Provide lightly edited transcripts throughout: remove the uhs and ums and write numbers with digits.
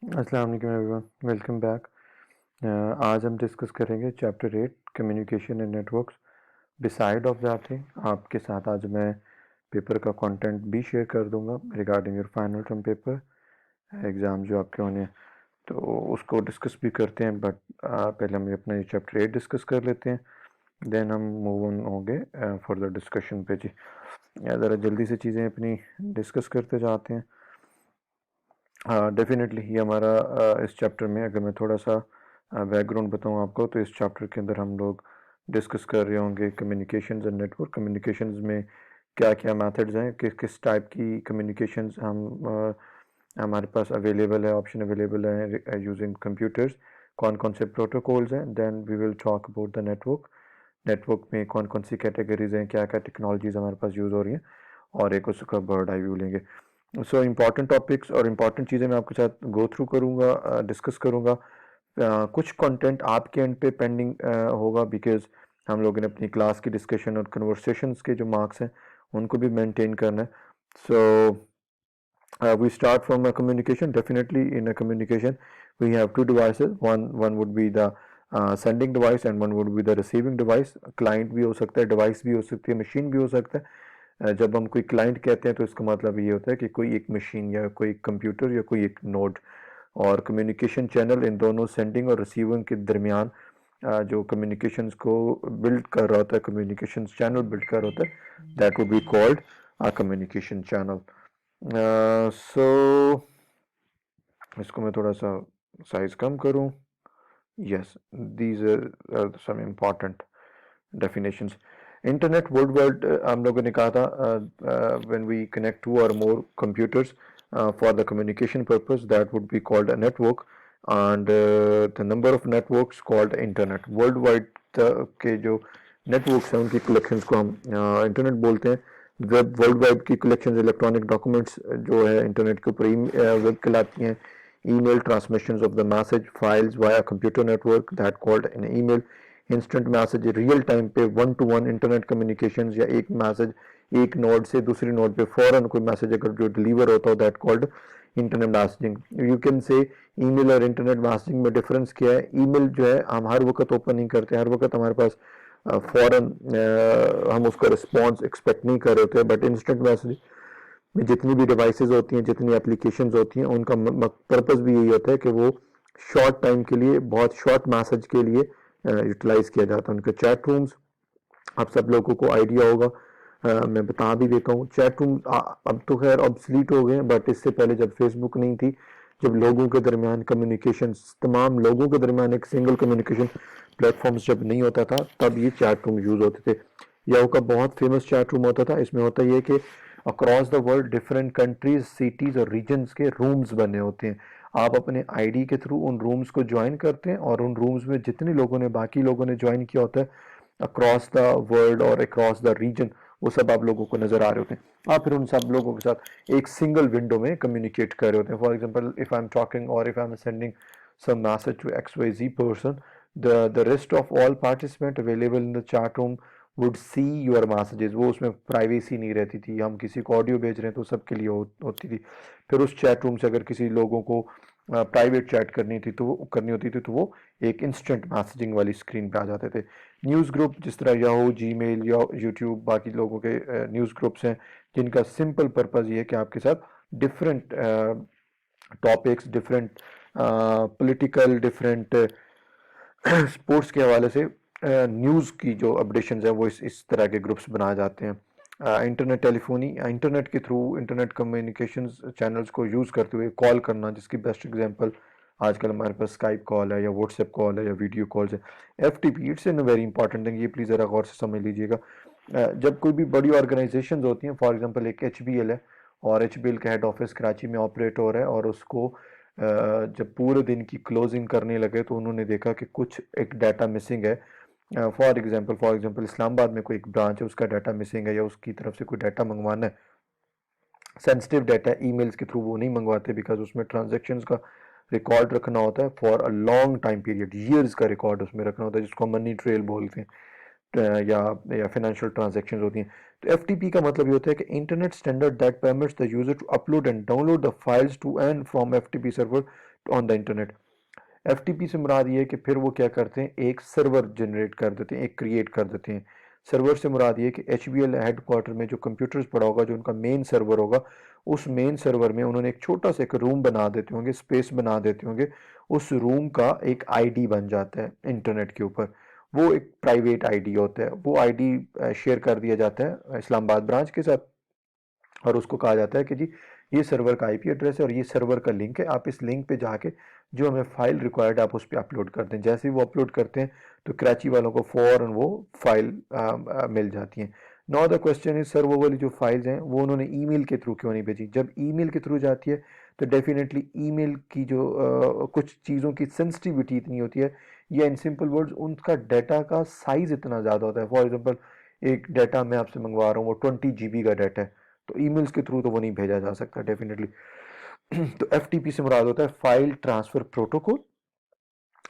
अस्सलाम वालेकुम everyone, welcome back. आज हम डिस्कस करेंगे chapter 8 communication and networks. Beside of that thing आपके साथ आज मैं पेपर का कंटेंट भी शेयर कर दूंगा regarding your final term paper exam जो आपके होने हैं, तो उसको डिस्कस भी करते हैं। बट पहले हम अपना ये चैप्टर 8 डिस्कस कर लेते हैं, देन हम मूव ऑन होंगे फर्दर डिस्कशन पे। जी ज़रा जल्दी से चीज़ें अपनी डिस्कस करते जाते हैं। हाँ डेफिनेटली ये हमारा इस चैप्टर में अगर मैं थोड़ा सा बैकग्राउंड बताऊँ आपको, तो इस चैप्टर के अंदर हम लोग डिस्कस कर रहे होंगे कम्युनिकेशंस एंड नेटवर्क। कम्युनिकेशंस में क्या क्या मेथड्स हैं, किस किस टाइप की कम्युनिकेशंस हमारे पास अवेलेबल है, ऑप्शन अवेलेबल है यूजिंग कंप्यूटर्स, कौन कौन से प्रोटोकॉल्स हैं। Then we will talk about the network. Network में कौन कौन सी कैटेगरीज हैं, क्या क्या टेक्नोलॉजीज हमारे पास यूज़ हो रही हैं, और एक उसका बर्ड आई व्यू लेंगे। सो इम्पॉर्टेंट टॉपिक्स और इम्पॉर्टेंट चीज़ें मैं आपके साथ गो थ्रू करूँगा, डिस्कस करूँगा। कुछ कंटेंट आपके एंड पे पेंडिंग होगा, बिकॉज हम लोगों ने अपनी क्लास की डिस्कशन और कन्वर्सेशंस के जो मार्क्स हैं उनको भी मेंटेन करना है। सो we start from a communication. Definitely in a communication we have two devices. One would be the sending device and one would be the receiving device. Client भी हो सकता है, device भी हो सकती है, machine भी हो सकता है। जब हम कोई क्लाइंट कहते हैं तो इसका मतलब ये होता है कि कोई एक मशीन या कोई कंप्यूटर या कोई एक नोड, और कम्युनिकेशन चैनल इन दोनों सेंडिंग और रिसीविंग के दरमियान जो कम्युनिकेशंस को बिल्ड कर रहा होता है, कम्युनिकेशन चैनल बिल्ड कर रहा होता है, that would be called a communication channel. So इसको मैं थोड़ा सा साइज कम करूं। Yes, these are some important definitions. Internet worldwide, हम लोगों ने कहा था when we connect two or more computers for the communication purpose, that would be called a network, and the number of networks called internet worldwide। के जो networks हैं उनकी collections को हम internet बोलते हैं। वेब वर्ल्ड वाइड की collection electronic documents जो है इंटरनेट के ऊपर वेब कहलाती हैं। Email transmission of the message files via computer network, that called in email. Instant message real time पे one to one internet communication, या एक मैसेज एक नोड से दूसरी नोड पे फौरन कोई मैसेज अगर जो डिलीवर होता हो, that called internet messaging. You can say email और इंटरनेट मैसेजिंग में डिफरेंस क्या है। ईमेल जो है हम हर वक्त ओपन नहीं करते, हर वक्त हमारे पास फौरन हम उसका रिस्पॉन्स एक्सपेक्ट नहीं कर रहे होते, बट इंस्टेंट मैसेज में जितनी भी डिवाइसेस होती हैं, जितनी एप्लीकेशंस होती हैं, उनका पर्पस भी यही होता है कि वो शॉर्ट टाइम के लिए, बहुत शॉर्ट मैसेज के लिए यूटिलाइज किया जाता है। उनके चैट रूम्स आप सब लोगों को आइडिया होगा, मैं बता भी देता हूँ। चैट रूम अब तो खैर ऑब्सलीट हो गए, बट इससे पहले जब फेसबुक नहीं थी, जब लोगों के दरमियान कम्युनिकेशन, तमाम लोगों के दरमियान एक सिंगल कम्युनिकेशन प्लेटफॉर्म्स जब नहीं होता था, तब ये चैट रूम यूज़ होते थे। याहू का बहुत फेमस चैट रूम होता था। इसमें होता ये कि across the world different countries, cities और रीजन्स के रूम्स बने होते हैं। आप अपने आईडी के थ्रू उन रूम्स को ज्वाइन करते हैं, और उन रूम्स में जितने लोगों ने, बाकी लोगों ने ज्वाइन किया होता है अक्रॉस द वर्ल्ड और अक्रॉस द रीजन, वो सब आप लोगों को नजर आ रहे होते हैं। आप फिर उन सब लोगों के साथ एक सिंगल विंडो में कम्युनिकेट कर रहे होते हैं। For example, if I am talking और if I am sending some message to XYZ person, the rest of all participant available in the chat room would see your messages। वो उसमें privacy नहीं रहती थी, हम किसी को ऑडियो भेज रहे हैं तो सबके लिए होती थी। फिर उस चैट रूम से अगर किसी लोगों को प्राइवेट चैट करनी थी तो वो करनी होती थी, तो वो एक इंस्टेंट मैसेजिंग वाली स्क्रीन पे आ जाते थे। न्यूज़ ग्रुप जिस तरह याहू, जीमेल या यूट्यूब, बाकी लोगों के न्यूज़ ग्रुप्स हैं, जिनका सिंपल पर्पज़ ये है कि आपके साथ different topics, different political, different sports के हवाले से न्यूज़ की जो अपडेशन है वो इस तरह के ग्रुप्स बनाए जाते हैं। इंटरनेट टेलीफोनी, इंटरनेट के थ्रू इंटरनेट कम्युनिकेशंस चैनल्स को यूज़ करते हुए कॉल करना, जिसकी बेस्ट एग्जांपल आजकल हमारे पास स्काइप कॉल है या व्हाट्सएप कॉल है या वीडियो कॉल्स है। FTP, it's an very important thing, ये प्लीज़ ज़रा गौर से समझ लीजिएगा। जब कोई भी बड़ी ऑर्गेनाइजेशन होती हैं, फॉर एग्जांपल एक HBL है, और HBL का हेड ऑफिस कराची में ऑपरेट हो रहा है, और उसको जब पूरे दिन की क्लोजिंग करने लगे तो उन्होंने देखा कि कुछ एक डाटा मिसिंग है। फॉर एग्जांपल इस्लामाबाद में कोई एक ब्रांच है, उसका डाटा मिसिंग है, या उसकी तरफ से कोई डाटा मंगवाना है, सेंसिटिव डाटा, ईमेल्स के थ्रू वो नहीं मंगवाते, बिकॉज उसमें ट्रांजेक्शन्स का रिकॉर्ड रखना होता है for a long time period, years का रिकॉर्ड उसमें रखना होता है, जिसको मनी ट्रेल बोलते हैं, या फाइनेंशियल ट्रांजैक्शंस होती हैं। तो FTP का मतलब ये होता है कि internet standard that permits the user to upload and download the files to and from FTP server on the internet. FTP से मुराद ये है कि फिर वो क्या करते हैं, एक सर्वर जनरेट कर देते हैं, एक क्रिएट कर देते हैं। सर्वर से मुराद ये है कि एचबीएल हेडक्वार्टर में जो कंप्यूटर्स पड़ा होगा, जो उनका मेन सर्वर होगा, उस मेन सर्वर में उन्होंने एक छोटा सा एक रूम बना देते होंगे, स्पेस बना देते होंगे। उस रूम का एक आईडी बन जाता है इंटरनेट के ऊपर। वो एक प्राइवेट आईडी होता है। वो आईडी शेयर कर दिया जाता है इस्लामाबाद ब्रांच के साथ, और उसको कहा जाता है कि जी ये सर्वर का आईपी एड्रेस है और ये सर्वर का लिंक है, आप इस लिंक पे जाके जो हमें फाइल रिक्वायर्ड है आप उस पर अपलोड करते हैं। जैसे ही वो अपलोड करते हैं तो कराची वालों को फौरन वो फाइल मिल जाती हैं। Now the question is sir, वो वाली जो फाइल्स हैं वो उन्होंने ईमेल के थ्रू क्यों नहीं भेजी? जब ईमेल के थ्रू जाती है तो डेफिनेटली ईमेल की जो कुछ चीज़ों की सेंसिटिविटी इतनी होती है, या इन सिंपल वर्ड्स उनका डाटा का साइज इतना ज़्यादा होता है। फॉर एग्जांपल एक डाटा मैं आपसे मंगवा रहा हूँ, वो 20 GB का डाटा है, तो ईमेल्स के थ्रू तो वो नहीं भेजा जा सकता डेफिनेटली। तो एफटीपी से मुराद होता है फाइल ट्रांसफर प्रोटोकॉल।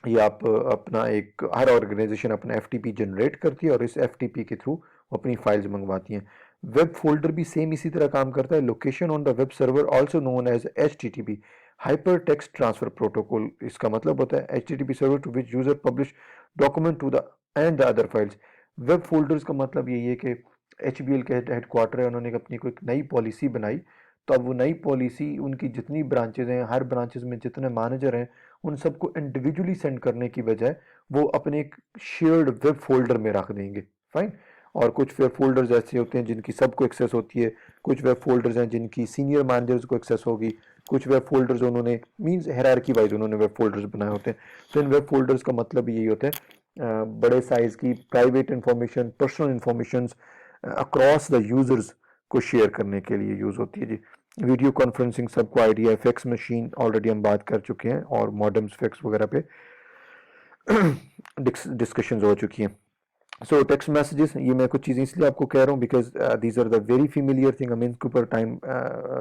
ये आप अपना एक, हर ऑर्गेनाइजेशन अपना एफटीपी जनरेट करती है और इस एफटीपी के थ्रू अपनी फाइल्स मंगवाती हैं। वेब फोल्डर भी सेम इसी तरह काम करता है। Location on the web server also known as HTTP, hyper text transfer protocol. इसका मतलब होता है HTTP server to which user publish document to the and the other files. Web folders का मतलब यही है कि एचबीएल के हेडक्वार्टर है, उन्होंने अपनी कोई नई पॉलिसी बनाई, तो अब वो नई पॉलिसी उनकी जितनी ब्रांचेज हैं, हर ब्रांचेज में जितने मैनेजर हैं, उन सबको इंडिविजुअली सेंड करने की बजाय वो अपने एक शेयर्ड वेब फोल्डर में रख देंगे। फाइन। और कुछ वेब फोल्डर्स ऐसे होते हैं जिनकी सबको एक्सेस होती है, कुछ वेब फोल्डर्स हैं जिनकी सीनियर मैनेजर्स को एक्सेस होगी, कुछ वेब फोल्डर्स उन्होंने मींस हायरार्की वाइज उन्होंने वेब फोल्डर्स बनाए होते हैं। तो इन वेब फोल्डर्स का मतलब यही होता है बड़े साइज की private information, personal information across the users को शेयर करने के लिए यूज होती है जी। वीडियो कॉन्फ्रेंसिंग सबको आइडिया है, फैक्स मशीन ऑलरेडी हम बात कर चुके हैं, और मॉडेम्स फैक्स वगैरह पे डिस्कशंस हो चुकी हैं। सो टेक्स्ट मैसेजेस, ये मैं कुछ चीज़ें इसलिए आपको कह रहा हूँ because these are the very familiar thing. हमें इनके ऊपर टाइम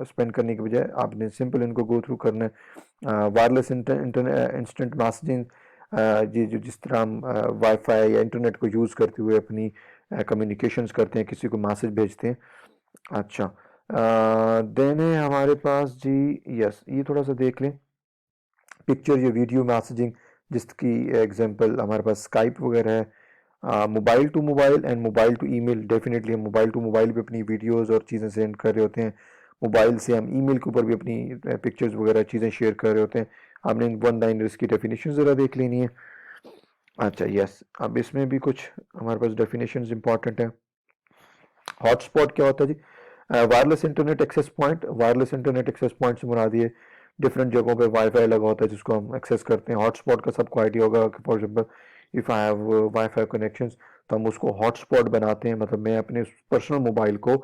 स्पेंड करने के बजाय आपने सिंपल इनको गो थ्रू करना है। वायरलेस इंस्टेंट मैसेजिंग, जी जो जिस तरह हम वाईफाई या इंटरनेट को यूज़ करते हुए अपनी कम्युनिकेशंस करते हैं, किसी को मैसेज भेजते हैं। अच्छा, देन है हमारे पास जी, यस ये थोड़ा सा देख लें, पिक्चर या वीडियो मैसेजिंग, जिसकी एग्जांपल हमारे पास स्काइप वगैरह है। Mobile to mobile and mobile to email, definitely हम मोबाइल टू मोबाइल भी अपनी वीडियोस और चीज़ें सेंड कर रहे होते हैं। मोबाइल से हम ईमेल के ऊपर भी अपनी पिक्चर्स वगैरह चीज़ें शेयर कर रहे होते हैं। आपने इन वन लाइनर्स की डेफिनेशन ज़रा देख लेनी है। अच्छा यस, अब इसमें भी कुछ हमारे पास डेफिनेशंस इंपॉर्टेंट है। हॉटस्पॉट क्या होता है जी? Wireless internet access point. Wireless internet access point से मुराद ये डिफरेंट जगहों पे वाईफाई लगा होता है जिसको हम एक्सेस करते हैं। हॉटस्पॉट का सबको आइडिया होगा कि for example if I have wifi connections, तो हम उसको हॉटस्पॉट बनाते हैं। मतलब मैं अपने पर्सनल मोबाइल को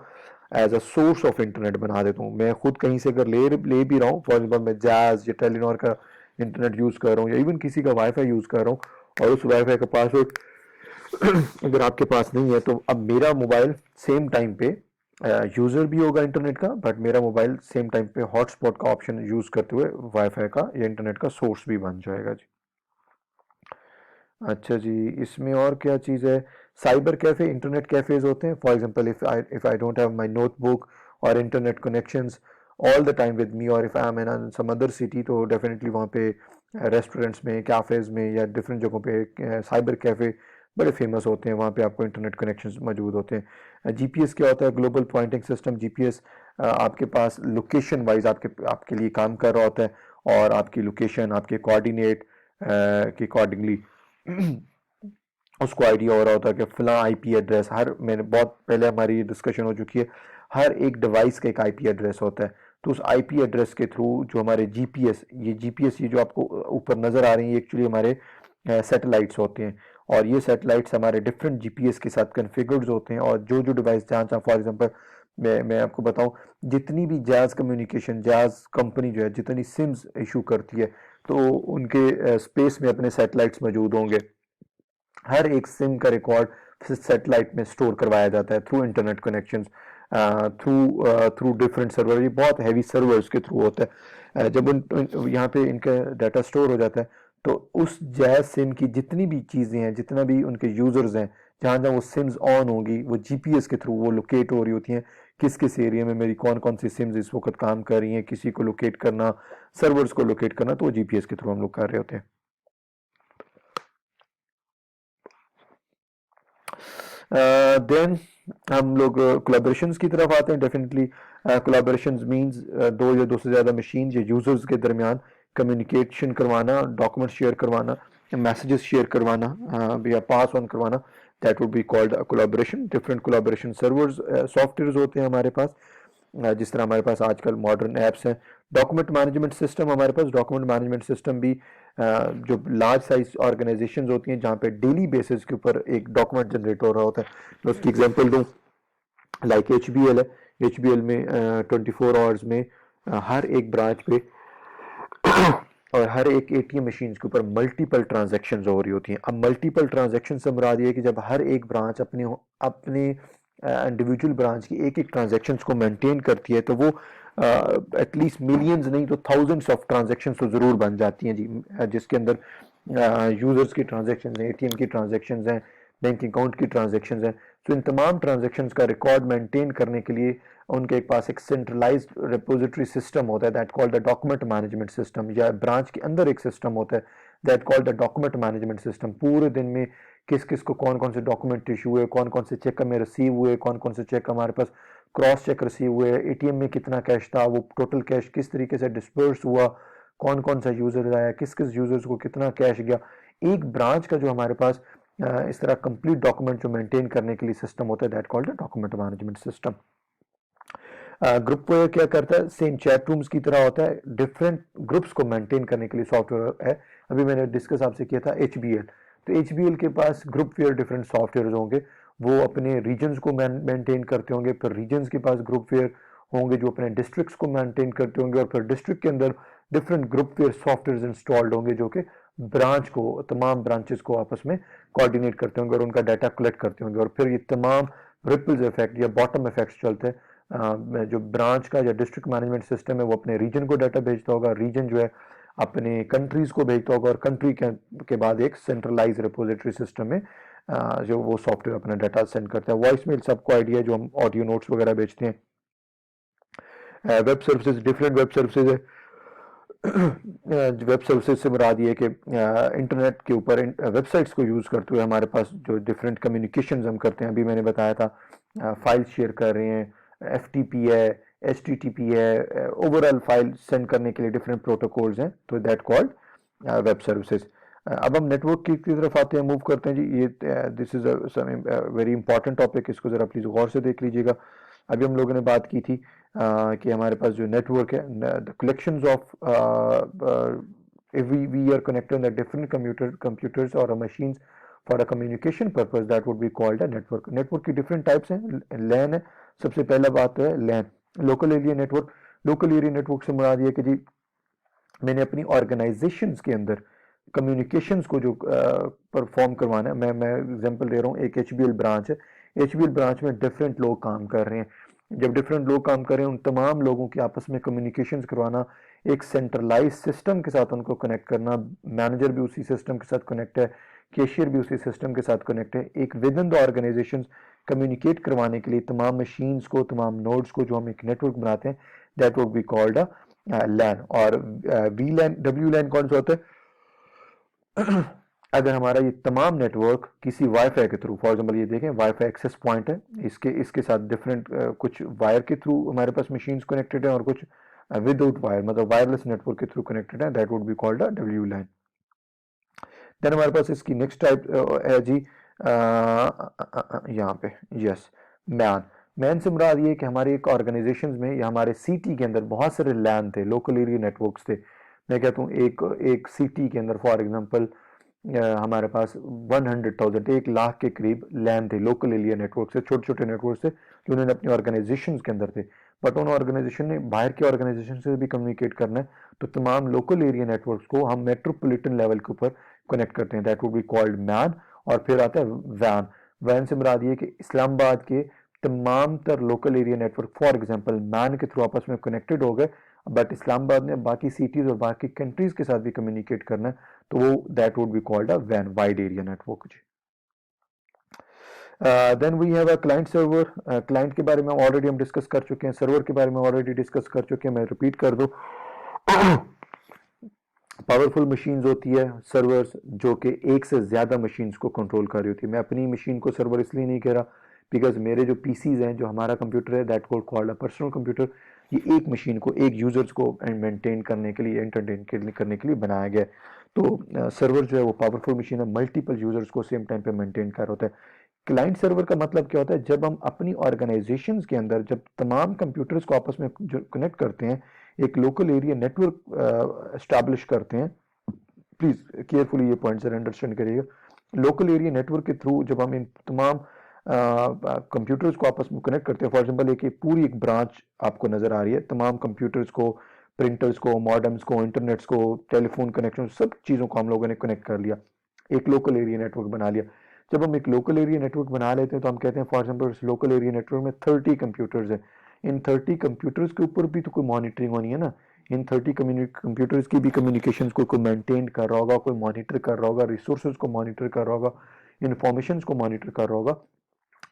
as a source of internet बना देता हूँ। मैं खुद कहीं से अगर ले भी रहा हूँ, फॉर एग्जाम्पल मैं जैज़ या टेलीनॉर का इंटरनेट यूज़ कर रहा हूँ या इवन किसी का वाईफाई यूज़ कर रहा हूँ, और उस वाईफाई का पासवर्ड अगर आपके पास नहीं है, तो अब मेरा मोबाइल सेम टाइम पे यूज़र भी होगा इंटरनेट का, बट मेरा मोबाइल सेम टाइम पे हॉटस्पॉट का ऑप्शन यूज़ करते हुए वाईफाई का या इंटरनेट का सोर्स भी बन जाएगा जी। अच्छा जी, इसमें और क्या चीज़ है? साइबर कैफ़े, इंटरनेट कैफ़ेज़ होते हैं। For example if I don't have my notebook और internet connections all the time with me, और if I am in some other city, तो डेफिनेटली वहाँ पे रेस्टोरेंट्स में, कैफ़ेज़ में या डिफरेंट जगहों पे साइबर कैफ़े बड़े फेमस होते हैं। वहाँ पे आपको इंटरनेट कनेक्शंस मौजूद होते हैं। जीपीएस क्या होता है? Global Poynting system. जीपीएस आपके पास लोकेशन वाइज आपके लिए काम कर रहा होता है, और आपकी लोकेशन, आपके कोऑर्डिनेट के अकॉर्डिंगली उसको आइडिया हो रहा होता है कि फला आईपी एड्रेस, हर, मैंने बहुत पहले हमारी डिस्कशन हो चुकी है, हर एक डिवाइस का एक आईपी एड्रेस होता है। तो उस आईपी एड्रेस के थ्रू जो हमारे जीपीएस ये जो आपको ऊपर नज़र आ रही है, एक्चुअली हमारे सैटेलाइट्स होते हैं, और ये सैटेलाइट्स हमारे डिफरेंट जीपीएस के साथ कन्फिगर्ड होते हैं। और जो जो डिवाइस जहाँ जहाँ, फॉर एग्जांपल मैं आपको बताऊं, जितनी भी जैज़ कम्युनिकेशन, जैज़ कंपनी जो है जितनी सिम्स इशू करती है, तो उनके स्पेस में अपने सैटेलाइट्स मौजूद होंगे। हर एक सिम का रिकॉर्ड सैटेलाइट में स्टोर करवाया जाता है through internet connection, through different server. ये बहुत हैवी सर्वर्स के थ्रू होता है। जब यहाँ पे इनका डाटा स्टोर हो जाता है, तो उस जैज सिम की जितनी भी चीज़ें हैं, जितना भी उनके यूजर्स हैं, जहाँ जहाँ वो सिम्स ऑन होंगी, वो जीपीएस के थ्रू वो लोकेट हो रही होती हैं किस किस एरिया में मेरी कौन कौन सी सिम्स इस वक्त काम कर रही हैं, किसी को लोकेट करना, सर्वर्स को लोकेट करना, तो वो जीपीएस के थ्रू हम लोग कर रहे होते हैं। देन हम लोग कोलैबोरेशंस की तरफ आते हैं। डेफिनेटली कोलैबोरेशंस मींस दो या दो से ज़्यादा मशीन या यूजर्स के दरमियान कम्युनिकेशन करवाना, डॉक्यूमेंट शेयर करवाना, मैसेजेस शेयर करवाना या पास ऑन करवाना, that would be called collaboration. Different collaboration servers softwares होते हैं हमारे पास, जिस तरह हमारे पास आजकल मॉडर्न ऐप्स हैं। डॉक्यूमेंट मैनेजमेंट सिस्टम, हमारे पास डॉक्यूमेंट मैनेजमेंट सिस्टम भी जो लार्ज साइज ऑर्गेनाइजेशंस होती हैं जहाँ पे डेली बेसिस के ऊपर एक डॉक्यूमेंट जनरेट हो रहा होता है। मैं उसकी एग्जांपल दूं, लाइक HBL है। HBL में 24 आवर्स में हर एक ब्रांच पे और हर एक ATM मशीन के ऊपर मल्टीपल ट्रांजैक्शन हो रही होती हैं। अब मल्टीपल ट्रांजैक्शन से मुराद ये है कि जब हर एक ब्रांच अपने अपने इंडिविजुअल ब्रांच की एक एक ट्रांजैक्शन को मेंटेन करती है, तो वो एटलीस्ट मिलियंस नहीं तो थाउजेंड्स ऑफ ट्रांजैक्शन तो ज़रूर बन जाती हैं जी, जिसके अंदर यूज़र्स की ट्रांजैक्शन हैं, ATM की ट्रांजैक्शन हैं, बैंक अकाउंट की ट्रांजैक्शन हैं। तो इन तमाम ट्रांजैक्शन का रिकॉर्ड मेंटेन करने के लिए उनके पास एक सेंट्रलाइज्ड रिपोजिटरी सिस्टम होता है, that called the document management system, या ब्रांच के अंदर एक सिस्टम होता है that called the document management system. पूरे दिन में किस किस को कौन कौन से डॉक्यूमेंट इशू हुए, कौन कौन से चेक हमें रिसीव हुए, कौन कौन से चेक हमारे पास क्रॉस चेक रिसीव हुए, ATM में कितना कैश था, वो टोटल कैश किस तरीके से डिस्पर्स हुआ, कौन कौन सा यूजर आया, किस किस यूजर्स को कितना कैश गया। एक ब्रांच का जो हमारे पास इस तरह कंप्लीट डॉक्यूमेंट जो मेंटेन करने के लिए सिस्टम होता है, that called document management system. Groupware क्या करता है, सेम चैट रूम्स की तरह होता है, डिफरेंट ग्रुप्स को मेंटेन करने के लिए सॉफ्टवेयर है। अभी मैंने डिस्कस आपसे किया था HBL, तो HBL के पास ग्रुप वेयर डिफरेंट सॉफ्टवेयर होंगे, वो अपने रीजन्स को मेंटेन करते होंगे। फिर रीजन्स के पास ग्रुप वेयर होंगे जो अपने डिस्ट्रिक्ट्स को मेंटेन करते होंगे, और फिर डिस्ट्रिक्ट के अंदर different groupware software installed होंगे जो कि ब्रांच को, तमाम ब्रांचेस को आपस में कोऑर्डिनेट करते होंगे और उनका डाटा कलेक्ट करते होंगे। और फिर ये तमाम रिपल्स इफेक्ट या बॉटम इफेक्ट्स चलते हैं। जो ब्रांच का या डिस्ट्रिक्ट मैनेजमेंट सिस्टम है वो अपने रीजन को डाटा भेजता होगा, रीजन जो है अपने कंट्रीज को भेजता होगा, और कंट्री के बाद एक सेंट्रलाइज रिपोजिटरी सिस्टम में जो वो सॉफ्टवेयर अपना डाटा सेंड करता है। वॉइस मेल सबको आइडिया है, जो हम ऑडियो नोट्स वगैरह भेजते हैं। Web services, different web services है। वेब सर्विसेज से मुराद ये कि इंटरनेट के ऊपर वेबसाइट्स को यूज़ करते हुए हमारे पास जो डिफरेंट कम्युनिकेशंस हम करते हैं, अभी मैंने बताया था फाइल शेयर कर रहे हैं, FTP है, HTTP है, ओवरऑल फाइल सेंड करने के लिए डिफरेंट प्रोटोकॉल्स हैं, तो दैट कॉल्ड वेब सर्विसेज। अब हम नेटवर्क की तरफ आते हैं, मूव करते हैं जी। ये this is very important topic, इसको ज़रा प्लीज़ गौर से देख लीजिएगा। अभी हम लोगों ने बात की थी कि हमारे पास जो नेटवर्क है, the collections of if we are connected the different computers or machines for a communication purpose, that would be called a network. Network की डिफरेंट टाइप्स हैं। लैन है, सबसे पहला बात है LAN, local area network. Local area network से मुराद ये कि जी मैंने अपनी ऑर्गेनाइजेशंस के अंदर कम्युनिकेशंस को जो परफॉर्म करवाना है, मैं एग्जांपल दे रहा हूँ, एक HBL ब्रांच है। HBL ब्रांच में डिफरेंट लोग काम कर रहे हैं। जब डिफरेंट लोग काम कर रहे हैं, उन तमाम लोगों की आपस में कम्युनिकेशंस करवाना, एक सेंट्रलाइज सिस्टम के साथ उनको कनेक्ट करना, मैनेजर भी उसी सिस्टम के साथ कनेक्ट है, कैशियर भी उसी सिस्टम के साथ कनेक्ट है, एक within the organization communicate करवाने के लिए तमाम मशीन्स को, तमाम नोड्स को जो हम एक नेटवर्क बनाते हैं, that would be called a LAN. और वी लैन, W लैन कौन सा होता है? अगर हमारा ये तमाम नेटवर्क किसी वाईफाई के थ्रू, फॉर एग्जांपल ये देखें वाईफाई एक्सेस पॉइंट है, इसके इसके साथ डिफरेंट कुछ वायर के थ्रू हमारे पास मशीन्स कनेक्टेड है और कुछ विदाउट वायर, मतलब वायरलेस नेटवर्क के थ्रू कनेक्टेड है, that would be called a W LAN. देन हमारे पास इसकी नेक्स्ट टाइप है जी यहाँ पे, यस, मैन। मैन से मुराद ये कि हमारे एक ऑर्गेनाइजेशन में या हमारे सिटी के अंदर बहुत सारे लैन थे, लोकल एरिया नेटवर्क्स थे। मैं कहता हूँ एक एक सिटी के अंदर फॉर एग्जांपल हमारे पास 100,000, 1 लाख के करीब लैन थे, लोकल एरिया नेटवर्क से, छोटे छोटे नेटवर्क से जो उन्होंने अपनी ऑर्गेनाइजेशन के अंदर थे। बट उन ऑर्गेनाइजेशन ने बाहर के ऑर्गेनाइजेशन से भी कम्युनिकेट करना है, तो तमाम लोकल एरिया नेटवर्क्स को हम मेट्रोपॉलिटन लेवल के ऊपर कनेक्ट करते हैं, that would be called man. और फिर आता है वैन। वैन से मुराद ये कि इस्लामाबाद के तमाम तर local area network for example man के थ्रू आपस में कनेक्टेड हो गए, बट इस्लामाबाद ने बाकी सिटीज और बाकी कंट्रीज के साथ भी कम्युनिकेट करना है, तो वो that would be called a वैन, वाइड एरिया नेटवर्क जी। Then we have a client server. Client के बारे में ऑलरेडी हम डिस्कस कर चुके हैं, सर्वर के बारे में ऑलरेडी डिस्कस कर चुके हैं, मैं रिपीट कर दूं। पावरफुल मशीन्स होती है सर्वर्स, जो कि एक से ज़्यादा मशीन्स को कंट्रोल कर रही होती है। मैं अपनी मशीन को सर्वर इसलिए नहीं कह रहा बिकॉज मेरे जो पीसीज हैं, जो हमारा कंप्यूटर है, that code called a personal computer, ये एक मशीन को, एक यूजर्स को मेंटेन करने के लिए, एंटरटेन करने के लिए बनाया गया है। तो सर्वर जो है वो पावरफुल मशीन है, मल्टीपल यूजर्स को सेम टाइम पे मेंटेन कर होता है। क्लाइंट सर्वर का मतलब क्या होता है? जब हम अपनी ऑर्गेनाइजेशंस के अंदर जब तमाम कंप्यूटर्स को आपस में जो कनेक्ट करते हैं, एक लोकल एरिया नेटवर्क एस्टैब्लिश करते हैं। प्लीज केयरफुली ये पॉइंट सर अंडरस्टैंड करिएगा। लोकल एरिया नेटवर्क के थ्रू जब हम इन तमाम कंप्यूटर्स को आपस में कनेक्ट करते हैं, फॉर एग्जांपल एक पूरी एक ब्रांच आपको नजर आ रही है, तमाम कंप्यूटर्स को, प्रिंटर्स को, मॉडेम्स को, इंटरनेट्स को, टेलीफोन कनेक्शन, सब चीज़ों को हम लोगों ने कनेक्ट कर लिया, एक लोकल एरिया नेटवर्क बना लिया। जब हम एक लोकल एरिया नेटवर्क बना लेते हैं तो हम कहते हैं फॉर एग्जांपल इस लोकल एरिया नेटवर्क में 30 कंप्यूटर्स हैं। इन 30 कंप्यूटर्स के ऊपर भी तो कोई मॉनिटरिंग होनी है ना। इन 30 कंप्यूटर्स की भी कम्युनिकेशंस को कोई मेंटेन कर रहा होगा, कोई मॉनिटर कर रहा होगा, रिसोर्सेज को मॉनिटर कर रहा होगा, इंफॉर्मेशन को मॉनिटर कर रहा होगा।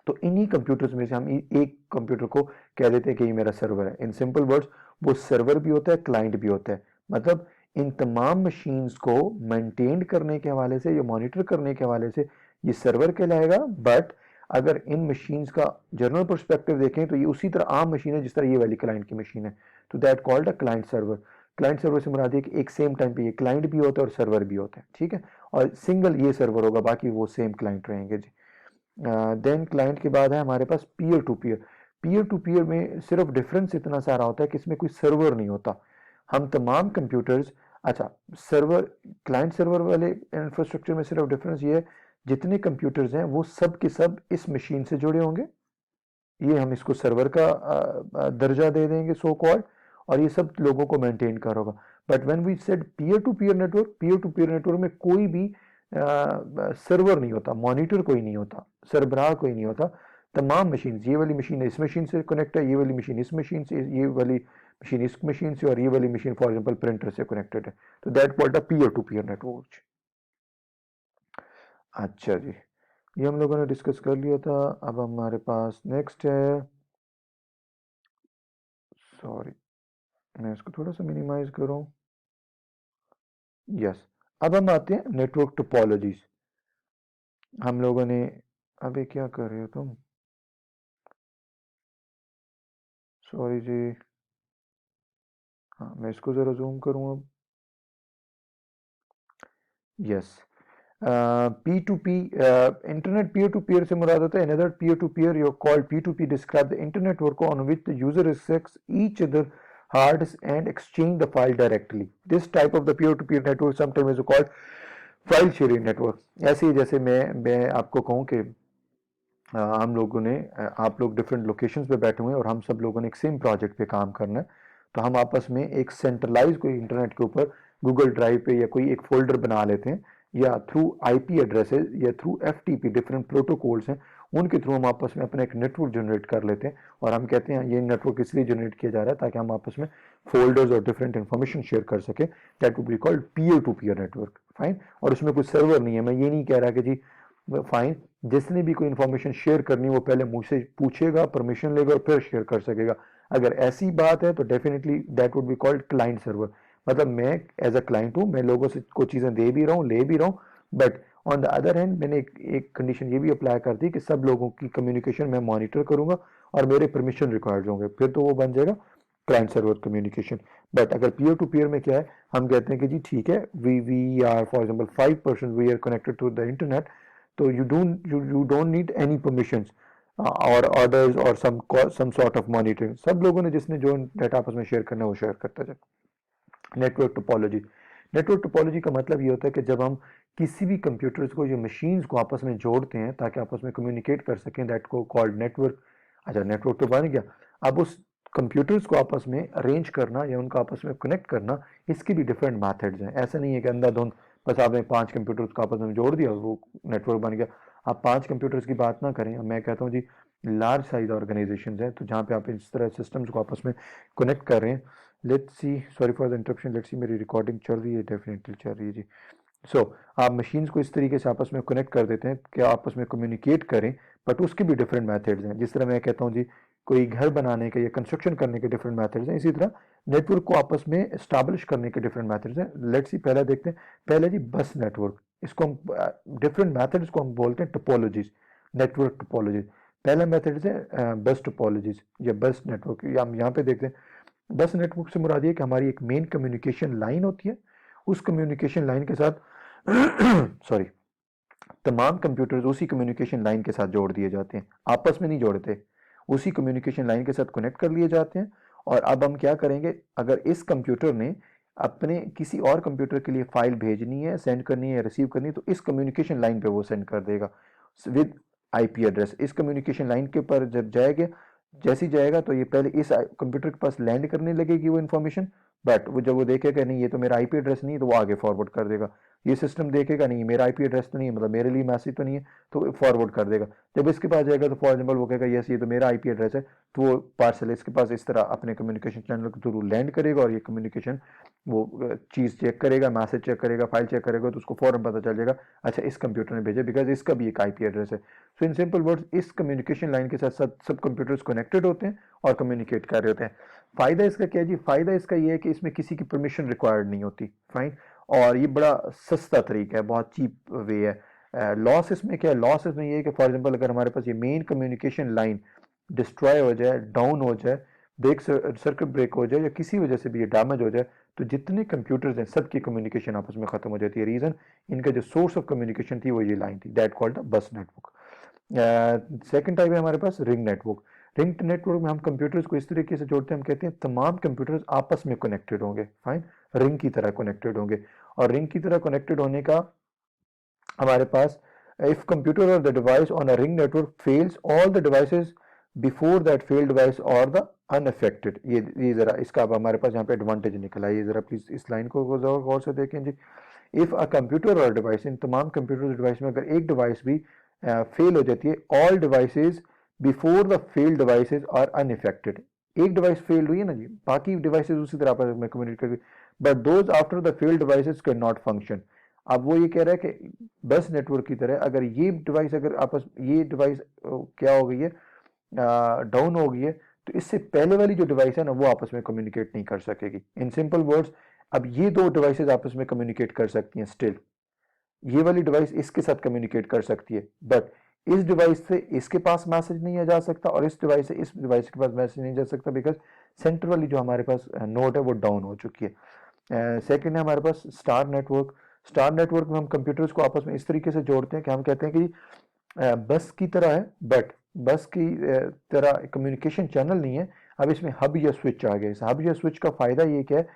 तो इन्हीं कंप्यूटर्स में से हम एक कंप्यूटर को कह देते हैं कि ये मेरा सर्वर है। इन सिंपल वर्ड्स, वो सर्वर भी होता है, क्लाइंट भी होता है। मतलब इन तमाम मशीन्स को मेंटेन करने के हवाले से या मॉनिटर करने के हवाले से ये सर्वर कहलाएगा। बट अगर इन मशीन्स का जनरल पर्सपेक्टिव देखें तो ये उसी तरह आम मशीन है जिस तरह ये वाली क्लाइंट की मशीन है। तो that called a client server. Client server से मुराद है कि एक सेम टाइम पे ये क्लाइंट भी होता है और सर्वर भी होता है, ठीक है। और सिंगल ये सर्वर होगा, बाकी वो सेम क्लाइंट रहेंगे जी। देन क्लाइंट के बाद है हमारे पास peer to peer. Peer to peer में सिर्फ डिफरेंस इतना सारा होता है कि इसमें कोई सर्वर नहीं होता। हम तमाम कंप्यूटर्स, अच्छा, सर्वर, क्लाइंट सर्वर वाले इंफ्रास्ट्रक्चर में सिर्फ डिफरेंस ये है, जितने कंप्यूटर्स हैं वो सब के सब इस मशीन से जुड़े होंगे, ये हम इसको सर्वर का दर्जा दे देंगे सो कॉल्ड, और ये सब लोगों को मेंटेन कर होगा। But when we said peer to peer network, peer to peer network में कोई भी सर्वर नहीं होता, मॉनिटर कोई नहीं होता, सरबराह कोई नहीं होता। तमाम मशीन, ये वाली मशीन इस मशीन से कनेक्ट है, ये वाली मशीन इस मशीन से, ये वाली मशीन इस मशीन से, और ये वाली मशीन फॉर एग्जांपल प्रिंटर से कनेक्टेड है। तो that called a peer to peer network. अच्छा जी, ये हम लोगों ने डिस्कस कर लिया था। अब हमारे पास नेक्स्ट है, सॉरी मैं इसको थोड़ा सा मिनिमाइज करूं। यस, अब हम आते हैं नेटवर्क टोपोलॉजीज। हम लोगों ने, अबे क्या कर रहे हो तुम, सॉरी जी। हाँ, मैं इसको ज़रा जूम करूँ अब। Yes, P to P, internet peer to peer से मुराद होता है another peer to peer, your called P to P describe the internet work on which the user access each other hard and exchange the file directly. This type of the peer-to-peer network sometimes is called file sharing network. ऐसे ही जैसे मैं आपको कहूँ कि हम लोगों ने, आप लोग डिफरेंट लोकेशंस पे बैठे हुए हैं और हम सब लोगों ने एक सेम प्रोजेक्ट पे काम करना है, तो हम आपस में एक सेंट्रलाइज कोई इंटरनेट के ऊपर गूगल ड्राइव पे या कोई एक फोल्डर बना लेते हैं, या थ्रू आईपी एड्रेसेस या थ्रू एफटीपी, डिफरेंट प्रोटोकॉल्स हैं, उनके थ्रू हम आपस में अपना एक नेटवर्क जनरेट कर लेते हैं। और हम कहते हैं ये नेटवर्क इसलिए जनरेट किया जा रहा है ताकि हम आपस में फोल्डर्स और डिफरेंट इंफॉर्मेशन शेयर कर सके। That would be called peer to peer network, fine. और उसमें कोई सर्वर नहीं है। मैं ये नहीं कह रहा कि जी फाइन, जिसने भी कोई इंफॉर्मेशन शेयर करनी वो पहले मुझसे पूछेगा, परमिशन लेगा और फिर शेयर कर सकेगा। अगर ऐसी बात है तो definitely that would be called client server. मतलब मैं एज अ क्लाइंट हूँ, मैं लोगों से कुछ चीज़ें दे भी रहा हूँ, ले भी रहा हूँ, but on the other hand मैंने एक कंडीशन ये भी अप्लाई कर दी कि सब लोगों की कम्युनिकेशन मैं मॉनिटर करूंगा और मेरे परमिशन रिक्वायर्ड होंगे, फिर तो वो बन जाएगा क्लाइंट सर्वर कम्युनिकेशन। बट अगर पीयर टू पीयर में क्या है, हम कहते हैं कि जी ठीक है, we are for example 5% we are connected to the internet, तो you don't need any permissions or orders or some sort of monitoring। सब लोगों ने जिसने जो डाटा आपस में शेयर करना है वो शेयर करता जाए। नेटवर्क टोपोलॉजी, नेटवर्क टोपोलॉजी का मतलब ये होता है कि जब हम किसी भी कंप्यूटर्स को या मशीन्स को आपस में जोड़ते हैं ताकि आपस में कम्युनिकेट कर सकें, दैट को कॉल्ड नेटवर्क। अच्छा, नेटवर्क तो बन गया। अब उस कंप्यूटर्स को आपस में अरेंज करना या उनको आपस में कनेक्ट करना, इसके भी डिफरेंट मेथड्स हैं। ऐसा नहीं है कि अंधाधुंध बस आपने 5 कंप्यूटर्स को आपस में जोड़ दिया और वो नेटवर्क बन गया। आप 5 कंप्यूटर्स की बात ना करें, मैं कहता हूँ जी लार्ज साइज ऑर्गेनाइजेशन है, तो जहाँ पे आप इस तरह सिस्टम्स को आपस में कनेक्ट कर रहे हैं। Let's see, sorry for the interruption, let's see मेरी रिकॉर्डिंग चल रही है, डेफिनेटली चल रही है जी। आप मशीन्स को इस तरीके से आपस में कनेक्ट कर देते हैं कि आपस में कम्युनिकेट करें, बट उसके भी डिफरेंट मेथड्स हैं। जिस तरह मैं कहता हूँ जी कोई घर बनाने के या कंस्ट्रक्शन करने के डिफरेंट मेथड्स हैं, इसी तरह नेटवर्क को आपस में एस्टाब्लिश करने के डिफरेंट मेथड्स हैं। लेट्स सी पहले देखते हैं। पहले जी बस नेटवर्क, इसको हम डिफरेंट मेथड्स को हम बोलते हैं टोपोलॉजीज, नेटवर्क टोपोलॉजीज। पहला मेथड है बस टोपोलॉजीज या बस नेटवर्क। या हम यहाँ पे देखते हैं बस नेटवर्क से मुराद ये कि हमारी एक मेन कम्युनिकेशन लाइन होती है, उस कम्युनिकेशन लाइन के साथ सॉरी तमाम कंप्यूटर्स उसी कम्युनिकेशन लाइन के साथ जोड़ दिए जाते हैं, आपस में नहीं जोड़ते, उसी कम्युनिकेशन लाइन के साथ कनेक्ट कर लिए जाते हैं। और अब हम क्या करेंगे, अगर इस कंप्यूटर ने अपने किसी और कंप्यूटर के लिए फाइल भेजनी है, सेंड करनी है या रिसीव करनी है, तो इस कम्युनिकेशन लाइन पे वो सेंड कर देगा विद आईपी एड्रेस। इस कम्युनिकेशन लाइन के पर जब जाएगा, जैसे ही जाएगा तो ये पहले इस कंप्यूटर के पास लैंड करने लगेगी वो इन्फॉर्मेशन, बट वो जब वो देखेगा नहीं ये तो मेरा आईपी एड्रेस नहीं है, तो वो आगे फॉरवर्ड कर देगा। ये सिस्टम देखेगा नहीं मेरा आईपी एड्रेस तो नहीं है, मतलब मेरे लिए मैसेज तो नहीं है, तो फॉरवर्ड कर देगा। जब इसके पास जाएगा तो फॉर एग्जाम्पल वो कहेगा यस ये तो मेरा आईपी एड्रेस है, तो वो पार्सल इसके पास इस तरह अपने कम्युनिकेशन चैनल के थ्रू लैंड करेगा, और ये कम्युनिकेशन वो चीज़ चेक करेगा, मैसेज चेक करेगा, फाइल चेक करेगा, तो उसको फौरन पता चल जाएगा अच्छा इस कंप्यूटर ने भेजा, बिकॉज इसका भी एक आईपी एड्रेस है। सो इन सिंपल वर्ड्स इस कम्युनिकेशन लाइन के साथ सब कंप्यूटर्स कनेक्टेड होते हैं और कम्युनिकेट कर रहे होते हैं। फ़ायदा इसका क्या है जी, फ़ायदा इसका ये है कि इसमें किसी की परमिशन रिक्वायर्ड नहीं होती, फाइन, और ये बड़ा सस्ता तरीका है, बहुत चीप वे है। लॉस इसमें क्या है, लॉस इसमें ये है कि फॉर एग्जांपल अगर हमारे पास ये मेन कम्युनिकेशन लाइन डिस्ट्रॉय हो जाए, डाउन हो जाए, ब्रेक सर्किट ब्रेक हो जाए, या किसी वजह से भी ये डैमेज हो जाए, तो जितने कंप्यूटर्स हैं सबकी कम्युनिकेशन आपस में ख़त्म हो जाती है। रीज़न इनका जो सोर्स ऑफ कम्युनिकेशन थी वो ये लाइन थी, that called the bus network. Second type है हमारे पास रिंग नेटवर्क। रिंग नेटवर्क में हम कंप्यूटर्स को इस तरीके से जोड़ते हैं, हम कहते हैं तमाम कंप्यूटर्स आपस में कनेक्टेड होंगे, फाइन, रिंग की तरह कनेक्टेड होंगे। और रिंग की तरह कनेक्टेड होने का हमारे पास इफ कंप्यूटर और the device on a ring network fails all the devices before that failed device और द अनअफेक्टेड। ये जरा इसका अब हमारे पास यहाँ पे एडवांटेज निकला है, ये जरा प्लीज इस लाइन को गौर से देखें जी। इफ अ कंप्यूटर और डिवाइस, इन तमाम कंप्यूटर डिवाइस में अगर एक डिवाइस भी फेल हो जाती है, all devices before the failed devices are unaffected. एक डिवाइस फेल हुई है ना जी, बाकी डिवाइसेस उसी तरह आपस में कम्युनिकेट करती, but those after the failed devices can not function. अब वो ये कह रहा है कि बस नेटवर्क की तरह अगर ये डिवाइस अगर आपस ये डिवाइस क्या हो गई है, डाउन हो गई है, तो इससे पहले वाली जो डिवाइस है ना वो आपस में कम्युनिकेट नहीं कर सकेगी। इन सिंपल वर्ड्स अब ये दो डिवाइसेस आपस में कम्युनिकेट कर सकती हैं स्टिल, ये वाली डिवाइस इसके साथ कम्युनिकेट कर सकती है, बट इस डिवाइस से इसके पास मैसेज नहीं जा सकता और इस डिवाइस से इस डिवाइस के पास मैसेज नहीं जा सकता, बिकॉज सेंटर वाली जो हमारे पास नोड है वो डाउन हो चुकी है। सेकंड है हमारे पास स्टार नेटवर्क। स्टार नेटवर्क में हम कंप्यूटर्स को आपस में इस तरीके से जोड़ते हैं कि हम कहते हैं कि बस की तरह है, बट बस की तरह कम्युनिकेशन चैनल नहीं है। अब इसमें हब या स्विच आ गया। इस हब या स्विच का फायदा ये क्या है,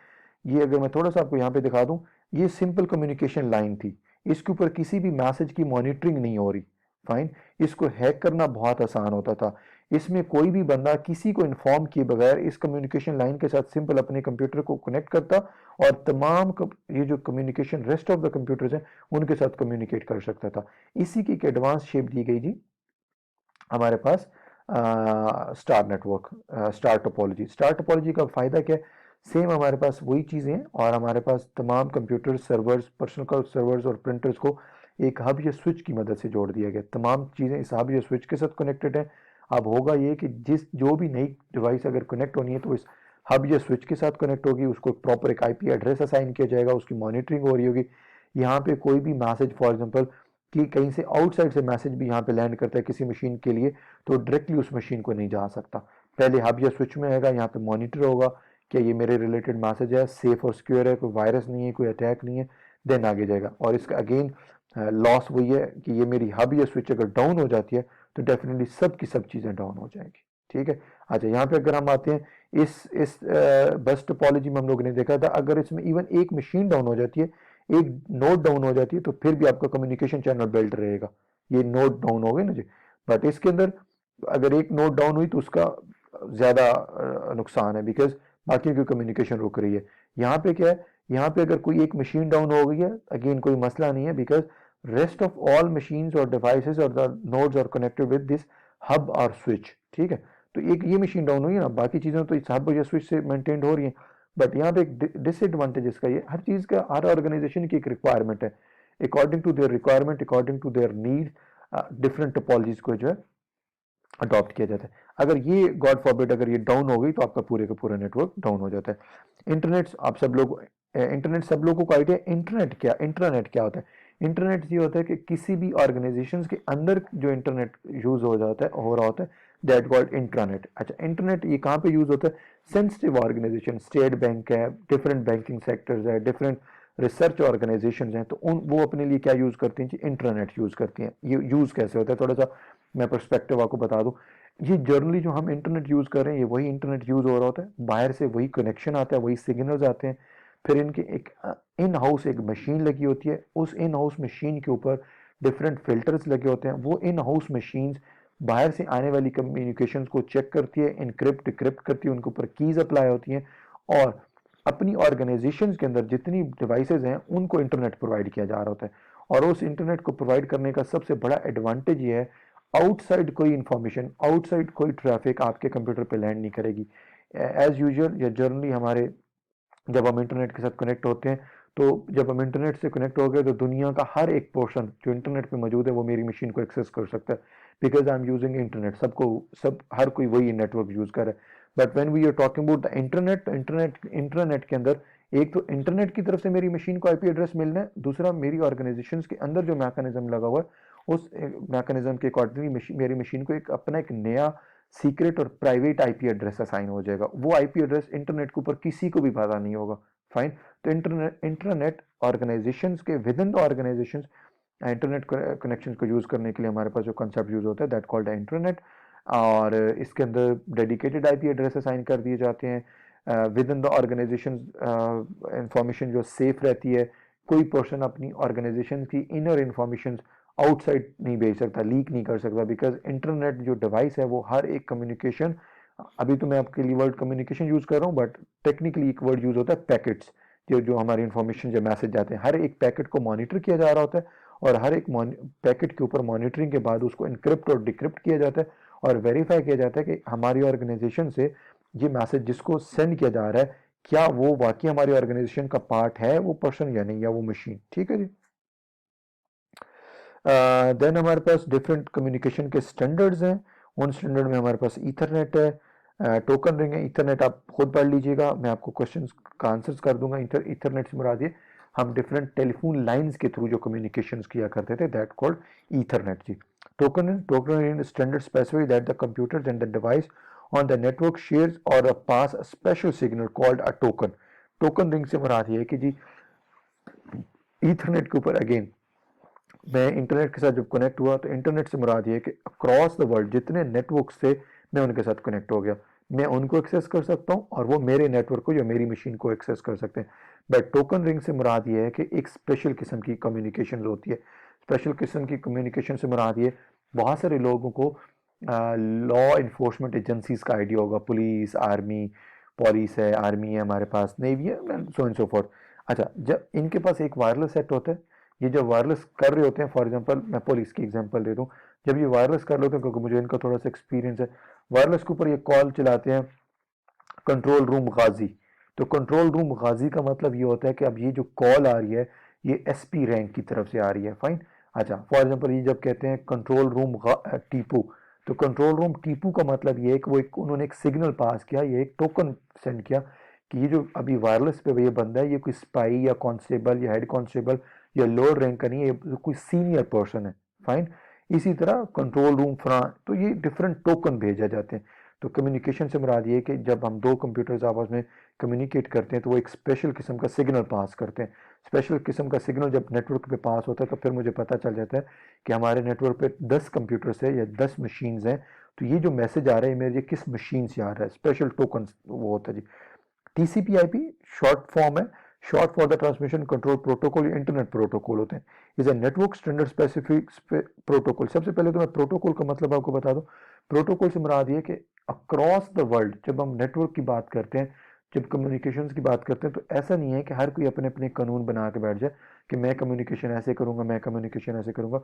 ये अगर मैं थोड़ा सा आपको यहाँ पे दिखा दूं, ये सिंपल कम्युनिकेशन लाइन थी, इसके ऊपर किसी भी मैसेज की मॉनिटरिंग नहीं हो रही, फाइन। इसको हैक करना बहुत आसान होता था। इसमें कोई भी बंदा किसी को इन्फॉर्म किए बगैर इस कम्युनिकेशन लाइन के साथ सिंपल अपने कंप्यूटर को कनेक्ट करता और तमाम ये जो communication rest of the computers हैं उनके साथ कम्युनिकेट कर सकता था। इसी की एक एडवांस शेप दी गई जी हमारे पास star network, star topology. Star topology का फायदा क्या है, सेम हमारे पास वही चीज़ें हैं और हमारे पास तमाम कंप्यूटर सर्वर्स, पर्सनल सर्वर्स और प्रिंटर्स को एक हब या स्विच की मदद से जोड़ दिया गया। तमाम चीज़ें इस हब या स्विच के साथ कनेक्टेड हैं। अब होगा ये कि जो भी नई डिवाइस अगर कनेक्ट होनी है तो इस हब या स्विच के साथ कनेक्ट होगी, उसको प्रॉपर एक आईपी एड्रेस असाइन किया जाएगा, उसकी मॉनिटरिंग हो रही होगी। यहाँ पे कोई भी मैसेज फॉर एग्जांपल कि कहीं से आउटसाइड से मैसेज भी यहाँ पे लैंड करता है किसी मशीन के लिए, तो डायरेक्टली उस मशीन को नहीं जा सकता। पहले हब या स्विच में आएगा, यहाँ पे मॉनिटर होगा कि ये मेरे रिलेटेड मैसेज है, सेफ और सिक्योर है, कोई वायरस नहीं है, कोई अटैक नहीं है, देन आगे जाएगा। और इसका अगेन लॉस वही है कि ये मेरी हब या स्विच अगर डाउन हो जाती है तो डेफिनेटली सब की सब चीज़ें डाउन हो जाएंगी, ठीक है। अच्छा यहाँ पे अगर हम आते हैं इस बस टोपोलॉजी में हम लोगों ने देखा था अगर इसमें इवन एक मशीन डाउन हो जाती है, एक नोड डाउन हो जाती है, तो फिर भी आपका कम्युनिकेशन चैनल बेल्ट रहेगा। ये नोड डाउन हो गए ना जी, बट इसके अंदर अगर एक नोड डाउन हुई तो उसका ज़्यादा नुकसान है, बिकॉज बाकी की कम्युनिकेशन रुक रही है। यहाँ पे क्या है, यहाँ पे अगर कोई एक मशीन डाउन हो गई है, अगेन कोई मसला नहीं है, because rest of all machines और डिवाइसेस और the nodes are connected with this hub और स्विच, ठीक है। तो एक ये मशीन डाउन हुई है ना, बाकी चीज़ें तो इस हब या स्विच से मेंटेन हो रही हैं। बट यहाँ पे एक डिसएडवांटेज इसका ये, हर चीज़ का हर ऑर्गेनाइजेशन की एक रिक्वायरमेंट है according to their requirement, according to their need, different topologies को जो है अडॉप्ट किया जाता है। अगर ये गॉड फॉरबिड अगर ये डाउन हो गई तो आपका पूरे का पूरा नेटवर्क डाउन हो जाता है। इंटरनेट आप सब लोग, इंटरनेट सब लोगों को आइडिया, इंटरनेट क्या होता है? इंटरनेट ये होता है कि किसी भी ऑर्गेनाइजेशन के अंदर जो इंटरनेट यूज हो रहा होता है, दैट कॉल्ड इंट्रानेट। अच्छा, इंटरनेट ये कहाँ पे यूज होता है? सेंसिटिव ऑर्गेनाइजेशन, स्टेट बैंक है, डिफरेंट बैंकिंग सेक्टर्स है, डिफरेंट रिसर्च ऑर्गेनाइजेशन हैं, तो उन वो अपने लिए क्या यूज करती हैं? इंटरनेट यूज करती हैं। ये यूज कैसे होता है, थोड़ा सा मैं पर्सपेक्टिव आपको बता दूं। ये जर्नली जो हम इंटरनेट यूज कर रहे हैं, ये वही इंटरनेट यूज हो रहा होता है, बाहर से वही कनेक्शन आता है, वही सिग्नल्स आते हैं, फिर इनके एक इन हाउस एक मशीन लगी होती है, उस इन हाउस मशीन के ऊपर डिफरेंट फिल्टर्स लगे होते हैं, वो इन हाउस मशीन्स बाहर से आने वाली कम्युनिकेशंस को चेक करती है, इनक्रिप्ट डिक्रिप्ट करती है, उनके ऊपर कीज अप्लाई होती हैं, और अपनी ऑर्गेनाइजेशन के अंदर जितनी डिवाइसेज हैं उनको इंटरनेट प्रोवाइड किया जा रहा होता है। और उस इंटरनेट को प्रोवाइड करने का सबसे बड़ा एडवांटेज ये है, आउटसाइड कोई इंफॉर्मेशन, आउटसाइड कोई ट्रैफिक आपके कंप्यूटर पे लैंड नहीं करेगी। एज यूजुअल या जर्नली हमारे जब हम इंटरनेट के साथ कनेक्ट होते हैं, तो जब हम इंटरनेट से कनेक्ट हो गए तो दुनिया का हर एक पोर्शन जो इंटरनेट पे मौजूद है वो मेरी मशीन को एक्सेस कर सकता है, because I am using internet. सब हर कोई वही नेटवर्क यूज कर रहा है। But when we are talking about the internet, internet के अंदर एक तो इंटरनेट की तरफ से मेरी मशीन को आईपी एड्रेस मिलना है, दूसरा मेरी ऑर्गेनाइजेशन के अंदर जो मैकेनिज्म लगा हुआ है उस मैकेनिज्म के अकॉर्डिंगली मेरी मशीन को एक अपना एक नया सीक्रेट और प्राइवेट आईपी एड्रेस असाइन हो जाएगा। वो आईपी एड्रेस इंटरनेट के ऊपर किसी को भी पता नहीं होगा। फाइन। तो इंटरनेट ऑर्गेनाइजेशंस के with in the organisations internet connection को यूज करने के लिए हमारे पास जो कंसेप्ट यूज होता है दैट कॉल्ड इंटरनेट। और इसके अंदर डेडिकेटेड आईपी एड्रेस असाइन कर दिए जाते हैं within the organization. Information जो सेफ रहती है, कोई पर्सन अपनी ऑर्गेनाइजेशन की इनर इंफॉर्मेशन आउटसाइड नहीं भेज सकता, लीक नहीं कर सकता, बिकॉज इंटरनेट जो डिवाइस है वो हर एक कम्युनिकेशन, अभी तो मैं आपके लिए वर्ड कम्युनिकेशन यूज कर रहा हूँ, बट टेक्निकली एक वर्ड यूज होता है पैकेट्स। जो हमारी इंफॉर्मेशन जो मैसेज जाते हैं, हर एक पैकेट को मॉनिटर किया जा रहा होता है, और हर एक पैकेट के ऊपर मॉनिटरिंग के बाद उसको इनक्रिप्ट और डिक्रिप्ट किया जाता है, और वेरीफाई किया जाता है कि हमारी ऑर्गेनाइजेशन से ये मैसेज जिसको सेंड किया जा रहा है, क्या वो वाकई हमारी ऑर्गेनाइजेशन का पार्ट है वो पर्सन या नहीं, या वो मशीन। ठीक है जी। देन हमारे पास डिफरेंट कम्युनिकेशन के स्टैंडर्ड्स हैं। उन स्टैंडर्ड में हमारे पास ईथरनेट है, टोकन रिंग है। ईथरनेट आप खुद पढ़ लीजिएगा, मैं आपको क्वेश्चंस का आंसर्स कर दूंगा। ईथरनेट से मुराद ये हम डिफरेंट टेलीफोन लाइंस के थ्रू जो कम्युनिकेशंस किया करते थे, दैट कॉल्ड ईथरनेट जी। Token in standard specify that the computers and the device on the network shares और pass a special signal called a token. Token ring से मुराद ये है कि जी ईथरनेट के ऊपर अगेन मैं इंटरनेट के साथ जब कनेक्ट हुआ तो इंटरनेट से मुराद ये है कि अक्रॉस द वर्ल्ड जितने नेटवर्क से मैं उनके साथ कनेक्ट हो गया, मैं उनको एक्सेस कर सकता हूँ और वो मेरे नेटवर्क को या मेरी मशीन को एक्सेस कर सकते हैं। बट टोकन रिंग से मुराद ये है कि एक स्पेशल किस्म की कम्युनिकेशन होती है। स्पेशल किस्म की कम्युनिकेशन से मुराद ये, बहुत सारे लोगों को लॉ इन्फोर्समेंट एजेंसीज का आइडिया होगा, पुलिस, आर्मी, पुलिस है, आर्मी है, हमारे पास नेवी है, सो एंड सो फोर्थ। अच्छा, जब इनके पास एक वायरलेस सेट होता है, ये जब वायरलेस कर रहे होते हैं, फॉर एग्जांपल मैं पुलिस की एग्जांपल दे दूं, जब ये वायरलेस कर रहे होते हैं, क्योंकि मुझे इनका थोड़ा सा एक्सपीरियंस है, वायरलेस के ऊपर ये कॉल चलाते हैं कंट्रोल रूम गाजी। तो कंट्रोल रूम गाजी का मतलब ये होता है कि अब ये जो कॉल आ रही है ये एसपी रैंक की तरफ से आ रही है। फाइन। अच्छा, फॉर एग्जांपल ये जब कहते हैं कंट्रोल रूम टीपू, तो कंट्रोल रूम टीपू का मतलब ये है कि वो उन्होंने एक सिग्नल पास किया, ये एक टोकन सेंड किया कि ये जो अभी वायरलेस पे ये बंदा है, ये कोई स्पाई या कांस्टेबल या हेड कांस्टेबल या लोअर रैंक का नहीं है, ये कोई सीनियर पर्सन है। फाइन। इसी तरह कंट्रोल रूम फ्रां, तो ये डिफरेंट टोकन भेजे जाते हैं। तो कम्युनिकेशन से मुराद ये कि जब हम दो कंप्यूटर्स आपस में कम्युनिकेट करते हैं तो वो एक स्पेशल किस्म का सिग्नल पास करते हैं। स्पेशल किस्म का सिग्नल जब नेटवर्क पे पास होता है तो फिर मुझे पता चल जाता है कि हमारे नेटवर्क पे 10 कंप्यूटर्स है या 10 मशीन्स हैं, तो ये जो मैसेज आ रहा है मेरे किस मशीन से आ रहा है, स्पेशल टोकन वो होता है जी। TCP/IP शॉर्ट फॉर्म है, short for the transmission control protocol, internet protocol होते हैं। Is a network standard specific protocol. सबसे पहले तो मैं प्रोटोकॉल का मतलब आपको बता दूं। प्रोटोकॉल से मुराद ये कि अक्रॉस द वर्ल्ड जब हम नेटवर्क की बात करते हैं, जब कम्युनिकेशंस की बात करते हैं, तो ऐसा नहीं है कि हर कोई अपने अपने कानून बना के बैठ जाए कि मैं कम्युनिकेशन ऐसे करूंगा, मैं कम्युनिकेशन ऐसे करूंगा।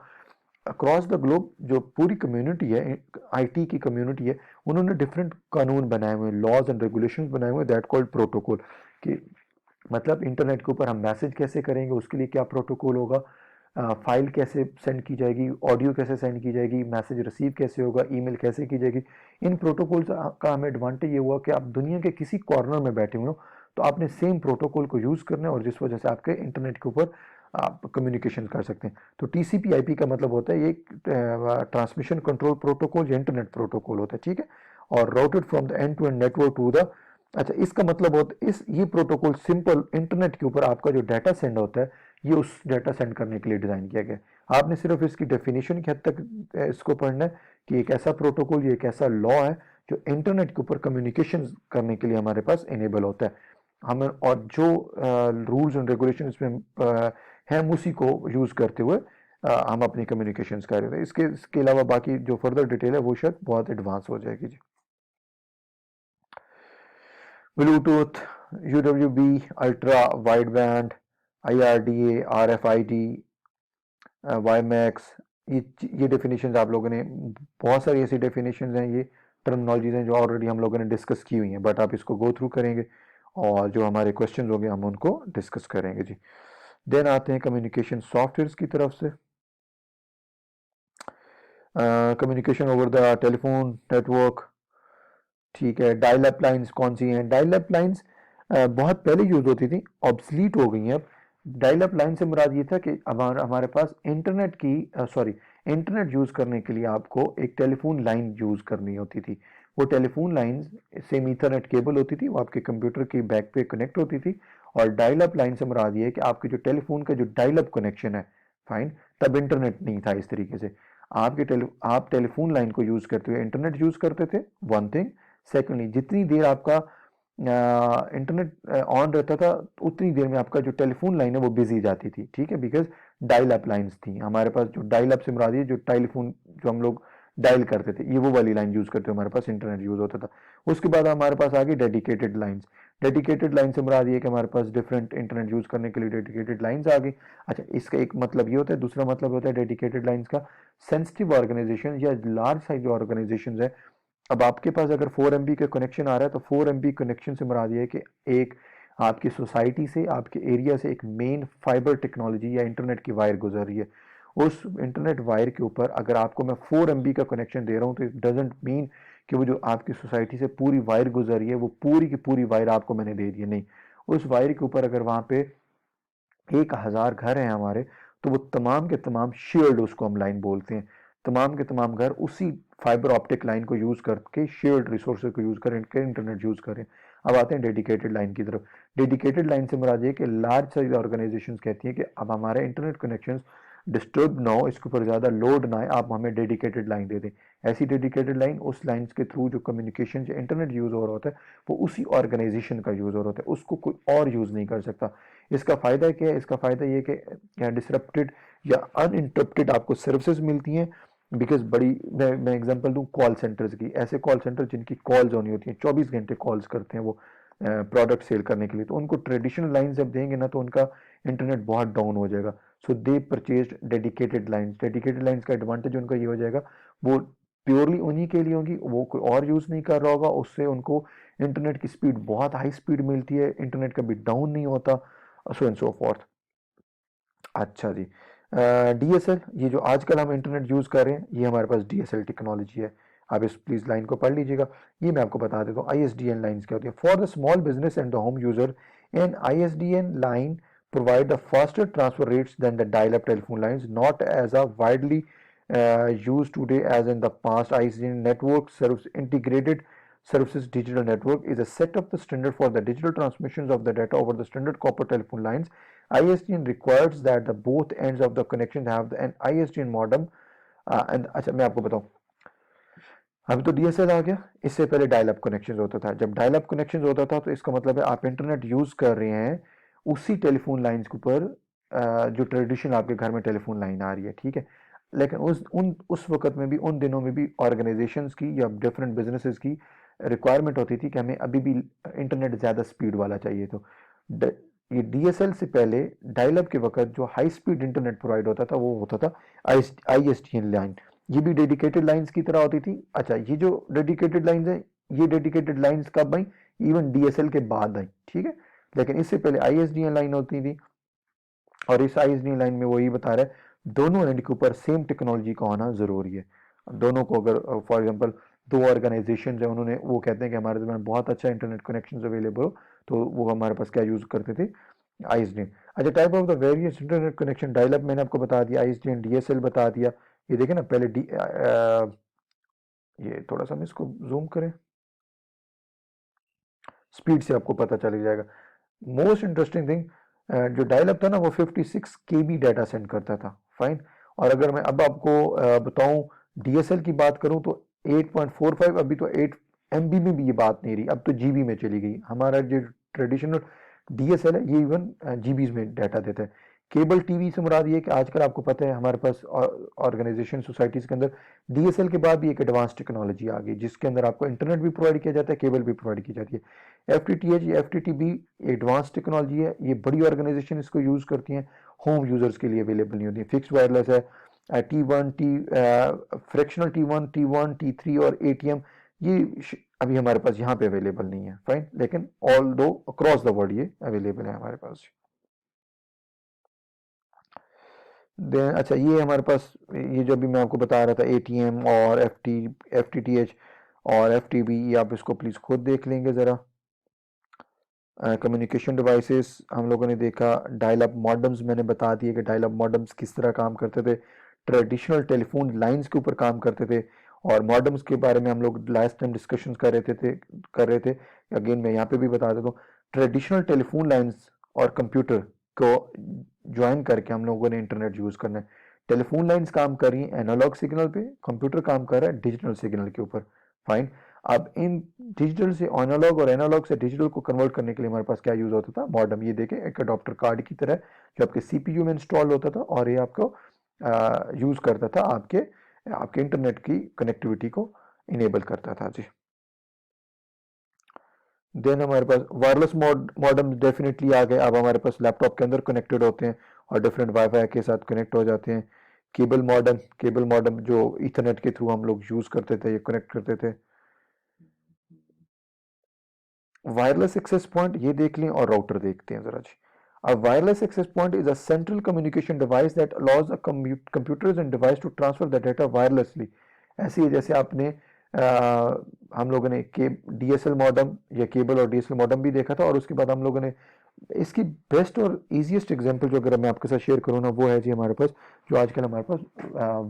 अक्रॉस द ग्लोब जो पूरी कम्युनिटी है, आईटी की कम्युनिटी है, उन्होंने डिफरेंट कानून बनाए हुए हैं, लॉज एंड रेगुलेशंस बनाए हुए हैं, दैट कॉल्ड प्रोटोकॉल। कि मतलब इंटरनेट के ऊपर हम मैसेज कैसे करेंगे, उसके लिए क्या प्रोटोकॉल होगा, फाइल कैसे सेंड की जाएगी, ऑडियो कैसे सेंड की जाएगी, मैसेज रिसीव कैसे होगा, ईमेल कैसे की जाएगी। इन प्रोटोकॉल का हमें एडवांटेज ये हुआ कि आप दुनिया के किसी कॉर्नर में बैठे हुए हो तो आपने सेम प्रोटोकॉल को यूज़ करना है, और जिस वजह से आपके इंटरनेट के ऊपर आप कम्युनिकेशन कर सकते हैं। तो टीसीपी आईपी का मतलब होता है ये ट्रांसमिशन कंट्रोल प्रोटोकॉल या इंटरनेट प्रोटोकॉल होता है, ठीक है। और routed from the end to end network to the, अच्छा इसका मतलब होता है इस ये प्रोटोकॉल सिंपल इंटरनेट के ऊपर आपका जो डाटा सेंड होता है ये उस डाटा सेंड करने के लिए डिजाइन किया गया है। आपने सिर्फ इसकी डेफिनेशन की हद तक इसको पढ़ना है कि एक ऐसा प्रोटोकॉल, ये एक ऐसा लॉ है जो इंटरनेट के ऊपर कम्युनिकेशन करने के लिए हमारे पास इनेबल होता है। हम और जो रूल्स एंड रेगुलेशन इसमें हैं उसी को यूज करते हुए हम अपनी कम्युनिकेशन कर रहे हैं। इसके अलावा बाकी जो फर्दर डिटेल है वो शायद बहुत एडवांस हो जाएगी जी। Bluetooth, UWB, ultra wide band, IRDA, RFID, WiMAX, ये डेफिनेशन आप लोगों ने, बहुत सारी ऐसी डेफिनेशन हैं, ये टर्मिनोलॉजीज हैं जो ऑलरेडी हम लोगों ने डिस्कस की हुई हैं, बट आप इसको गो थ्रू करेंगे और जो हमारे क्वेश्चन होंगे हम उनको डिस्कस करेंगे जी। देन आते हैं कम्युनिकेशन सॉफ्टवेयर की तरफ से। Communication over the telephone network, ठीक है। डायल अप लाइन्स कौन सी हैं? डायल अप लाइन्स बहुत पहले यूज होती थी, ऑब्सलीट हो गई हैं अब। डायल अप लाइन से मुराद ये था कि अब हमारे पास इंटरनेट की सॉरी इंटरनेट यूज करने के लिए आपको एक टेलीफोन लाइन यूज करनी होती थी। वो telephone line same Ethernet cable होती थी, वो आपके कंप्यूटर की बैक पे कनेक्ट होती थी। और डायल अप लाइन से मुराद ये है कि आपके जो टेलीफोन का जो डायल अप कनेक्शन है, फाइन, तब इंटरनेट नहीं था इस तरीके से। आप टेलीफोन लाइन को यूज करते हुए इंटरनेट यूज करते थे, वन थिंग। सेकेंडली, जितनी देर आपका इंटरनेट ऑन रहता था उतनी देर में आपका जो टेलीफोन लाइन है वो बिजी जाती थी, ठीक है, बिकॉज डायल अप लाइंस थी हमारे पास। जो डायल अप से मुराद है जो टेलीफोन जो हम लोग डायल करते थे, ये वो वाली लाइन यूज करते हमारे पास इंटरनेट यूज होता था। उसके बाद हमारे पास आ गई डेडिकेटेड लाइंस। डेडिकेटेड लाइन से मुराद ये कि हमारे पास डिफरेंट इंटरनेट यूज करने के लिए डेडिकेटेड लाइंस आ गई। अच्छा, इसका एक मतलब ये होता है, दूसरा मतलब होता है डेडिकेटेड लाइंस का, सेंसिटिव ऑर्गेनाइजेशन या लार्ज साइज ऑर्गेनाइजेशन है। अब आपके पास अगर 4 MB का कनेक्शन आ रहा है तो 4 MB कनेक्शन से मुराद ये है कि एक आपकी सोसाइटी से, आपके एरिया से एक मेन फाइबर टेक्नोलॉजी या इंटरनेट की वायर गुजर रही है। उस इंटरनेट वायर के ऊपर अगर आपको मैं 4 MB का कनेक्शन दे रहा हूँ तो इट डजेंट मीन कि वो जो आपकी सोसाइटी से पूरी वायर गुजर रही है वो पूरी की पूरी वायर आपको मैंने दे दी है, नहीं। उस वायर के ऊपर अगर वहां पे 1,000 घर हैं हमारे, तो वो तमाम के तमाम शेयर्ड, उसको हम लाइन बोलते हैं। तमाम के तमाम घर उसी फाइबर ऑप्टिक लाइन को यूज करके शेयर्ड रिसोर्सेज को यूज करें, इंटरनेट यूज करें। अब आते हैं डेडिकेटेड लाइन की तरफ। डेडिकेटेड लाइन से मुराद ये कि लार्ज साइज ऑर्गेनाइजेशंस कहती हैं कि अब हमारे इंटरनेट कनेक्शंस डिस्टर्ब ना हो, इसके ऊपर ज़्यादा लोड ना आए, आप हमें डेडिकेटेड लाइन दे दें। ऐसी डेडिकेटेड लाइन उस लाइन्स के थ्रू जो कम्युनिकेशन या इंटरनेट यूज़ हो रहा होता है वो उसी ऑर्गेनाइजेशन का यूज़ हो रहा होता है, उसको कोई और यूज़ नहीं कर सकता। इसका फ़ायदा क्या है? इसका फ़ायदा ये कि डिसरप्टेड या अनइंटरप्टेड आपको सर्विसेज मिलती हैं। बिकॉज बड़ी मैं एग्जांपल दूं कॉल सेंटर्स की, ऐसे कॉल सेंटर जिनकी कॉल्स होनी होती हैं, 24 घंटे कॉल्स करते हैं वो प्रोडक्ट सेल करने के लिए, तो उनको ट्रेडिशनल लाइन जब देंगे ना तो उनका इंटरनेट बहुत डाउन हो जाएगा। So they purchase dedicated lines. Dedicated lines का एडवांटेज उनका ये हो जाएगा, वो प्योरली उन्हीं के लिए होंगी, वो कोई और यूज़ नहीं कर रहा होगा, उससे उनको इंटरनेट की स्पीड बहुत हाई स्पीड मिलती है, इंटरनेट कभी डाउन नहीं होता, सो एंड सो फोर्थ। अच्छा जी, DSL, ये जो आजकल हम इंटरनेट यूज़ कर रहे हैं ये हमारे पास DSL टेक्नोलॉजी है। आप इस प्लीज़ लाइन को पढ़ लीजिएगा। ये मैं आपको बता देता हूँ ISDN लाइन्स क्या होती है। For the small business and the home user, an ISDN line provide the faster transfer rates than the dial-up telephone lines, not as a widely used today as in the past. ISDN network serves integrated services. Digital network is a set of the standard for the digital transmissions of the data over the standard copper telephone lines. ISDN requires that the both ends of the connection have an ISDN modem. And अच्छा मैं आपको बताऊं, अब तो DSL आ गया, इससे पहले dial up connection होता था। जब डायल अप कनेक्शन होता था तो इसका मतलब है आप इंटरनेट यूज कर रहे हैं उसी टेलीफोन लाइंस के ऊपर जो ट्रेडिशनल आपके घर में टेलीफोन लाइन आ रही है, ठीक है। लेकिन उस वक्त में भी, उन दिनों में भी ऑर्गेनाइजेशंस की या डिफरेंट बिजनेसेस की रिक्वायरमेंट होती थी कि हमें अभी भी इंटरनेट ज़्यादा स्पीड वाला चाहिए। तो ये DSL से पहले डायल अप के वक्त जो हाई स्पीड इंटरनेट प्रोवाइड होता था वो होता था ISDN लाइन। ये भी डेडिकेटेड लाइंस की तरह होती थी। अच्छा, ये जो डेडिकेटेड लाइंस है, ये डेडिकेटेड लाइंस कब आई? इवन DSL के बाद आई, ठीक है। लेकिन इससे पहले ISDN लाइन होती थी। और इस आइजनी लाइन में वो ये बता रहा है दोनों एंड के ऊपर सेम टेक्नोलॉजी का होना जरूरी है। दोनों को अगर फॉर एग्जांपल दो ऑर्गेनाइजेशन है, उन्होंने वो कहते हैं कि हमारे दरमियान बहुत अच्छा इंटरनेट कनेक्शन अवेलेबल हो, तो वो हमारे पास क्या यूज करते थे, आइजनी। अच्छा, type of the various internet connection dial-up मैंने आपको बता दिया, आइजनी एंड डीएसएल बता दिया। ये देखें ना पहले ये थोड़ा सा हम इसको जूम करें, स्पीड से आपको पता चल जाएगा। मोस्ट इंटरेस्टिंग थिंग, जो डायल अप था ना वो 56 केबी डाटा सेंड करता था, फाइन। और अगर मैं अब आपको बताऊं, डीएसएल की बात करूं तो 8.45, अभी तो 8 एमबी में भी ये बात नहीं रही, अब तो जीबी में चली गई। हमारा जो ट्रेडिशनल डीएसएल है ये इवन जीबीज में डाटा देता है। केबल टीवी से मुराद ये कि आजकल आपको पता है हमारे पास ऑर्गेनाइजेशन सोसाइटीज के अंदर डीएसएल के बाद भी एक एडवांस टेक्नोलॉजी आ गई, जिसके अंदर आपको इंटरनेट भी प्रोवाइड किया जाता है, केबल भी प्रोवाइड की जाती है। एफटीटीएच या एफटीटीबी एडवांस टेक्नोलॉजी है, ये बड़ी ऑर्गेनाइजेशन इसको यूज करती हैं, होम यूजर्स के लिए अवेलेबल नहीं होती है। फिक्स वायरलेस है, T one T fractional T one T three और एटीएम, ये अभी हमारे पास यहाँ पे अवेलेबल नहीं है, फाइन। लेकिन ऑल दो अक्रॉस द वर्ल्ड ये अवेलेबल है हमारे पास। देन अच्छा, ये हमारे पास ये जो अभी मैं आपको बता रहा था एटीएम और एफटीटीएच और एफटीबी, ये आप इसको प्लीज खुद देख लेंगे जरा। कम्युनिकेशन डिवाइसेस हम लोगों ने देखा, डायल अप मॉडम्स मैंने बता दिए कि डायल अप मॉडम्स किस तरह काम करते थे, ट्रेडिशनल टेलीफोन लाइंस के ऊपर काम करते थे। और मॉडम्स के बारे में हम लोग लास्ट टाइम डिस्कशन कर रहे थे। अगेन मैं यहाँ पे भी बता देता हूँ, ट्रेडिशनल टेलीफोन लाइंस और कंप्यूटर को ज्वाइन करके हम लोगों ने इंटरनेट यूज करना है। टेलीफोन लाइंस काम कर रही है एनालॉग सिग्नल पे, कंप्यूटर काम कर रहा है डिजिटल सिग्नल के ऊपर, फाइन। अब इन डिजिटल से एनालॉग और एनालॉग से डिजिटल को कन्वर्ट करने के लिए हमारे पास क्या यूज होता था, मॉडेम। ये देखें एक अडॉप्टर कार्ड की तरह जो आपके सीपीयू में इंस्टॉल होता था, और ये आपको यूज करता था आपके आपके इंटरनेट की कनेक्टिविटी को इनेबल करता था जी। देन हमारे पास वायरलेस मॉडेम डेफिनेटली आ गए, अब हमारे पास लैपटॉप के अंदर कनेक्टेड होते हैं और डिफरेंट वाईफाई के साथ कनेक्ट हो जाते हैं। केबल मॉडेम जो इथरनेट के थ्रू हम लोग यूज करते थे, ये कनेक्ट करते थे। वायरलेस एक्सेस पॉइंट ये देख लें और राउटर देखते हैं जरा जी। A wireless access point is a central communication device that allows a computers and device to transfer the data wirelessly। ऐसे ही जैसे आपने हम लोगों ने के डीएसएल मॉडेम या केबल और डीएसएल मॉडेम भी देखा था, और उसके बाद हम लोगों ने इसकी बेस्ट और इजीएस्ट एग्जांपल जो अगर मैं आपके साथ शेयर करूँ ना, वो है जी हमारे पास जो आजकल हमारे पास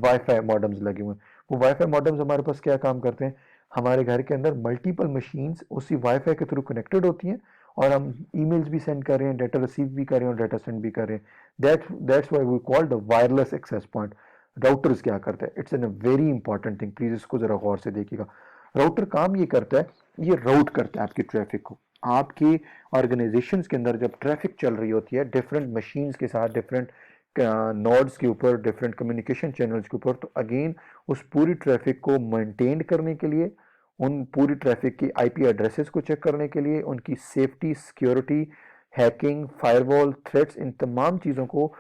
वाईफाई मॉडेम्स लगे हुए हैं। वो वाईफाई मॉडेम्स हमारे पास क्या काम करते हैं, हमारे घर के अंदर मल्टीपल मशीन्स उसी वाईफाई के थ्रू कनेक्टेड होती हैं, और हम ईमेल्स भी सेंड कर रहे हैं, डाटा रिसीव भी कर रहे हैं और डाटा सेंड भी कर रहे हैं। That's why we called the wireless access point. Routers क्या करता है, it's an very important thing, please इसको जरा गौर से देखिएगा। राउटर काम ये करता है, ये राउट करता है आपकी ट्रैफिक को। आपकी ऑर्गेनाइजेशंस के अंदर जब ट्रैफिक चल रही होती है डिफरेंट मशीन्स के साथ, डिफरेंट नोड्स के ऊपर, डिफरेंट कम्युनिकेशन चैनल्स के ऊपर, तो अगेन उस पूरी ट्रैफिक को मेंटेन करने के लिए, उन पूरी ट्रैफिक की आईपी एड्रेसेस को चेक करने के लिए, उनकी safety, security, hacking, firewall, threats, इन तमाम चीज़ों को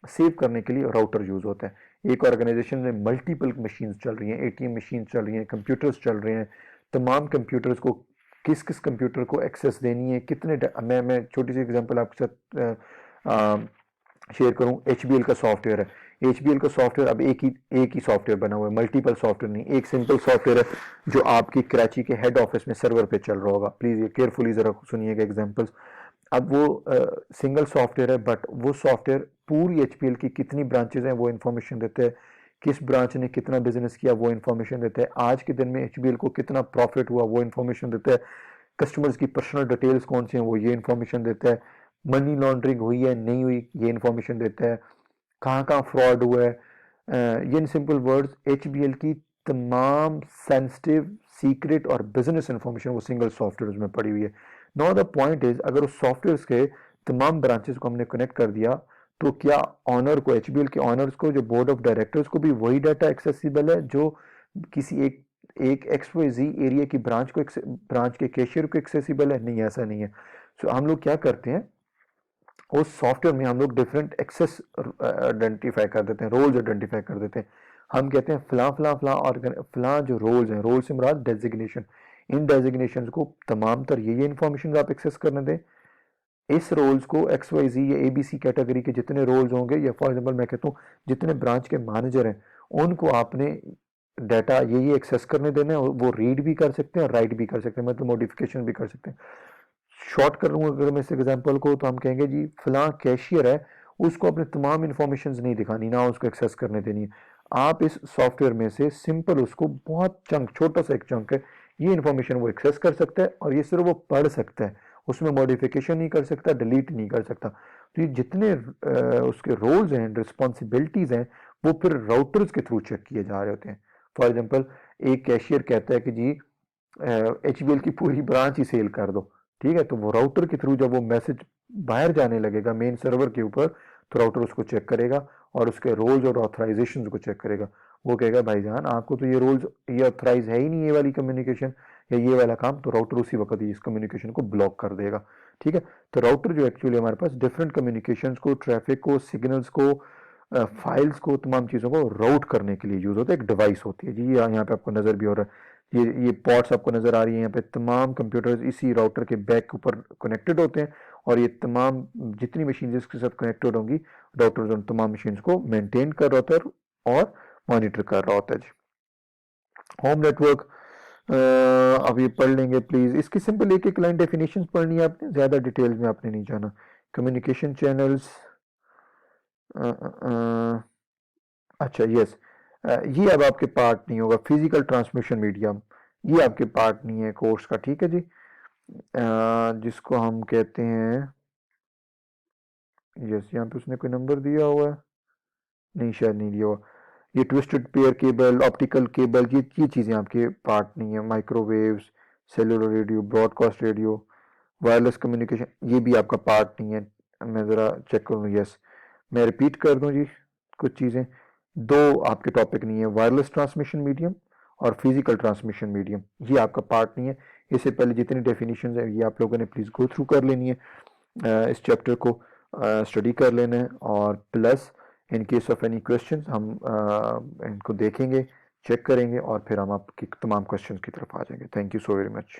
सेव करने के लिए राउटर यूज होता है। एक ऑर्गेनाइजेशन में मल्टीपल मशीन्स चल रही हैं, एटीएम मशीन चल रही हैं, कंप्यूटर्स चल रहे हैं, तमाम कंप्यूटर्स को किस किस कंप्यूटर को एक्सेस देनी है, कितने मैं छोटी सी एग्जांपल आपके साथ शेयर करूं। एचबीएल का सॉफ्टवेयर है, एचबीएल का सॉफ्टवेयर अब एक ही सॉफ्टवेयर बना हुआ है, मल्टीपल सॉफ्टवेयर नहीं, एक सिंपल सॉफ्टवेयर है जो आपकी कराची के हेड ऑफिस में सर्वर पे चल रहा होगा। प्लीज ये केयरफुली जरा सुनिएगा एग्जांपल्स। अब वो सिंगल सॉफ्टवेयर है, बट वो सॉफ्टवेयर पूरी एचपीएल की कितनी ब्रांचेज हैं वो इन्फॉर्मेशन देते हैं, किस ब्रांच ने कितना बिजनेस किया वो इन्फॉर्मेशन देते हैं, आज के दिन में एचबीएल को कितना प्रॉफिट हुआ वो इन्फॉर्मेशन देता है, कस्टमर्स की पर्सनल डिटेल्स कौन सी हैं वो ये इन्फॉर्मेशन देता है, मनी लॉन्ड्रिंग हुई है नहीं हुई ये इन्फॉर्मेशन देता है, कहाँ कहाँ फ्रॉड हुआ है। ये इन सिंपल वर्ड्स एचबीएल की तमाम सेंसिटिव, सीक्रेट और बिजनेस इंफॉर्मेशन वो सिंगल सॉफ्टवेयर में पड़ी हुई है। नाउ द पॉइंट इज, अगर उस सॉफ्टवेयर के तमाम ब्रांचेस को हमने कनेक्ट कर दिया, तो क्या ऑनर को, एचबीएल के ऑनर्स को, जो बोर्ड ऑफ डायरेक्टर्स को भी वही डाटा एक्सेसिबल है जो किसी एक एक एक्सवाईजी एरिया की ब्रांच के कैशियर को एक्सेसिबल है? नहीं, ऐसा नहीं है। सो हम लोग क्या करते हैं, उस सॉफ्टवेयर में हम लोग डिफरेंट एक्सेस आइडेंटिफाई कर देते हैं, रोल्स आइडेंटिफाई कर देते हैं। हम कहते हैं फला फला फला और फला जो रोल्स हैं, रोल से मुराद डेजिग्नेशन, इन डेजिग्नेशन को तमाम तर ये इंफॉर्मेशन आप एक्सेस करने दें। इस रोल्स को एक्स वाई जी या ABC कैटेगरी के जितने रोल्स होंगे, या फॉर एग्जांपल मैं कहता हूँ जितने ब्रांच के मैनेजर हैं, उनको आपने डाटा ये एक्सेस करने देना है, और वो रीड भी कर सकते हैं और राइट भी कर सकते हैं, मतलब मॉडिफिकेशन भी कर सकते हैं। शॉर्ट कर लूँगा अगर मैं इस एग्जांपल को, तो हम कहेंगे जी फलां कैशियर है, उसको अपने तमाम इंफॉर्मेशन नहीं दिखानी, ना उसको एक्सेस करने देनी है। आप इस सॉफ्टवेयर में से सिंपल उसको बहुत चंक, छोटा सा एक चंक है, ये इंफॉर्मेशन वो एक्सेस कर सकता है, और ये सिर्फ वो पढ़ सकता है, उसमें मॉडिफिकेशन नहीं कर सकता, डिलीट नहीं कर सकता। तो ये जितने उसके रोल्स हैं, रिस्पॉन्सिबिलिटीज हैं, वो फिर राउटर्स के थ्रू चेक किए जा रहे होते हैं। फॉर एग्जाम्पल एक कैशियर कहता है कि जी HBL की पूरी ब्रांच ही सेल कर दो, ठीक है, तो वो राउटर के थ्रू जब वो मैसेज बाहर जाने लगेगा मेन सर्वर के ऊपर, तो राउटर उसको चेक करेगा और उसके रोल्स और ऑथराइजेशन को चेक करेगा। वो कहेगा भाईजान आपको तो ये रोल्स, ये ऑथराइज है ही नहीं, ये वाली कम्युनिकेशन या ये वाला काम, तो राउटर उसी वक्त इस कम्युनिकेशन को ब्लॉक कर देगा। ठीक है, तो राउटर जो एक्चुअली हमारे पास डिफरेंट कम्युनिकेशन को, ट्रैफिक को, सिग्नल्स को, फाइल्स को, तमाम चीज़ों को राउट करने के लिए यूज़ होता है। एक डिवाइस होती है जी, यहाँ पे आपको नज़र भी हो रहा है, ये पॉट्स आपको नज़र आ रही है यहाँ पे, तमाम कंप्यूटर्स इसी राउटर के बैक ऊपर कनेक्टेड होते हैं, और ये तमाम जितनी मशीन इसके साथ कनेक्टेड होंगी, राउटर उन तमाम मशीन को मेंटेन कर रहा होता है और मॉनिटर कर रहा होता है जी। होम नेटवर्क अब ये पढ़ लेंगे प्लीज, इसकी सिंपल एक एक लाइन डेफिनेशन पढ़नी है आपने, ज्यादा डिटेल्स में आपने नहीं जाना। कम्युनिकेशन चैनल्स, अच्छा यस, ये अब आपके पार्ट नहीं होगा। फिजिकल ट्रांसमिशन मीडियम, ये आपके पार्ट नहीं है कोर्स का, ठीक है जी। जिसको हम कहते हैं, यस, यहाँ पे उसने कोई नंबर दिया हुआ है, नहीं शायद नहीं दिया हुआ। ये twisted pair cable, optical cable, ये चीज़ें आपके पार्ट नहीं है। Microwaves, cellular radio, broadcast radio, wireless communication, ये भी आपका पार्ट नहीं है। मैं ज़रा चेक करूँ, यस, मैं रिपीट कर दूँ जी कुछ चीज़ें। दो आपके टॉपिक नहीं है, वायरलेस ट्रांसमिशन मीडियम और फिजिकल ट्रांसमिशन मीडियम, ये आपका पार्ट नहीं है। इससे पहले जितनी डेफिनेशन है ये आप लोगों ने प्लीज़ गो थ्रू कर लेनी है, इस चैप्टर को स्टडी कर लेना है, और plus in case of any question हम इनको देखेंगे, चेक करेंगे, और फिर हम आपके तमाम क्वेश्चंस की तरफ आ जाएंगे। Thank you so very much.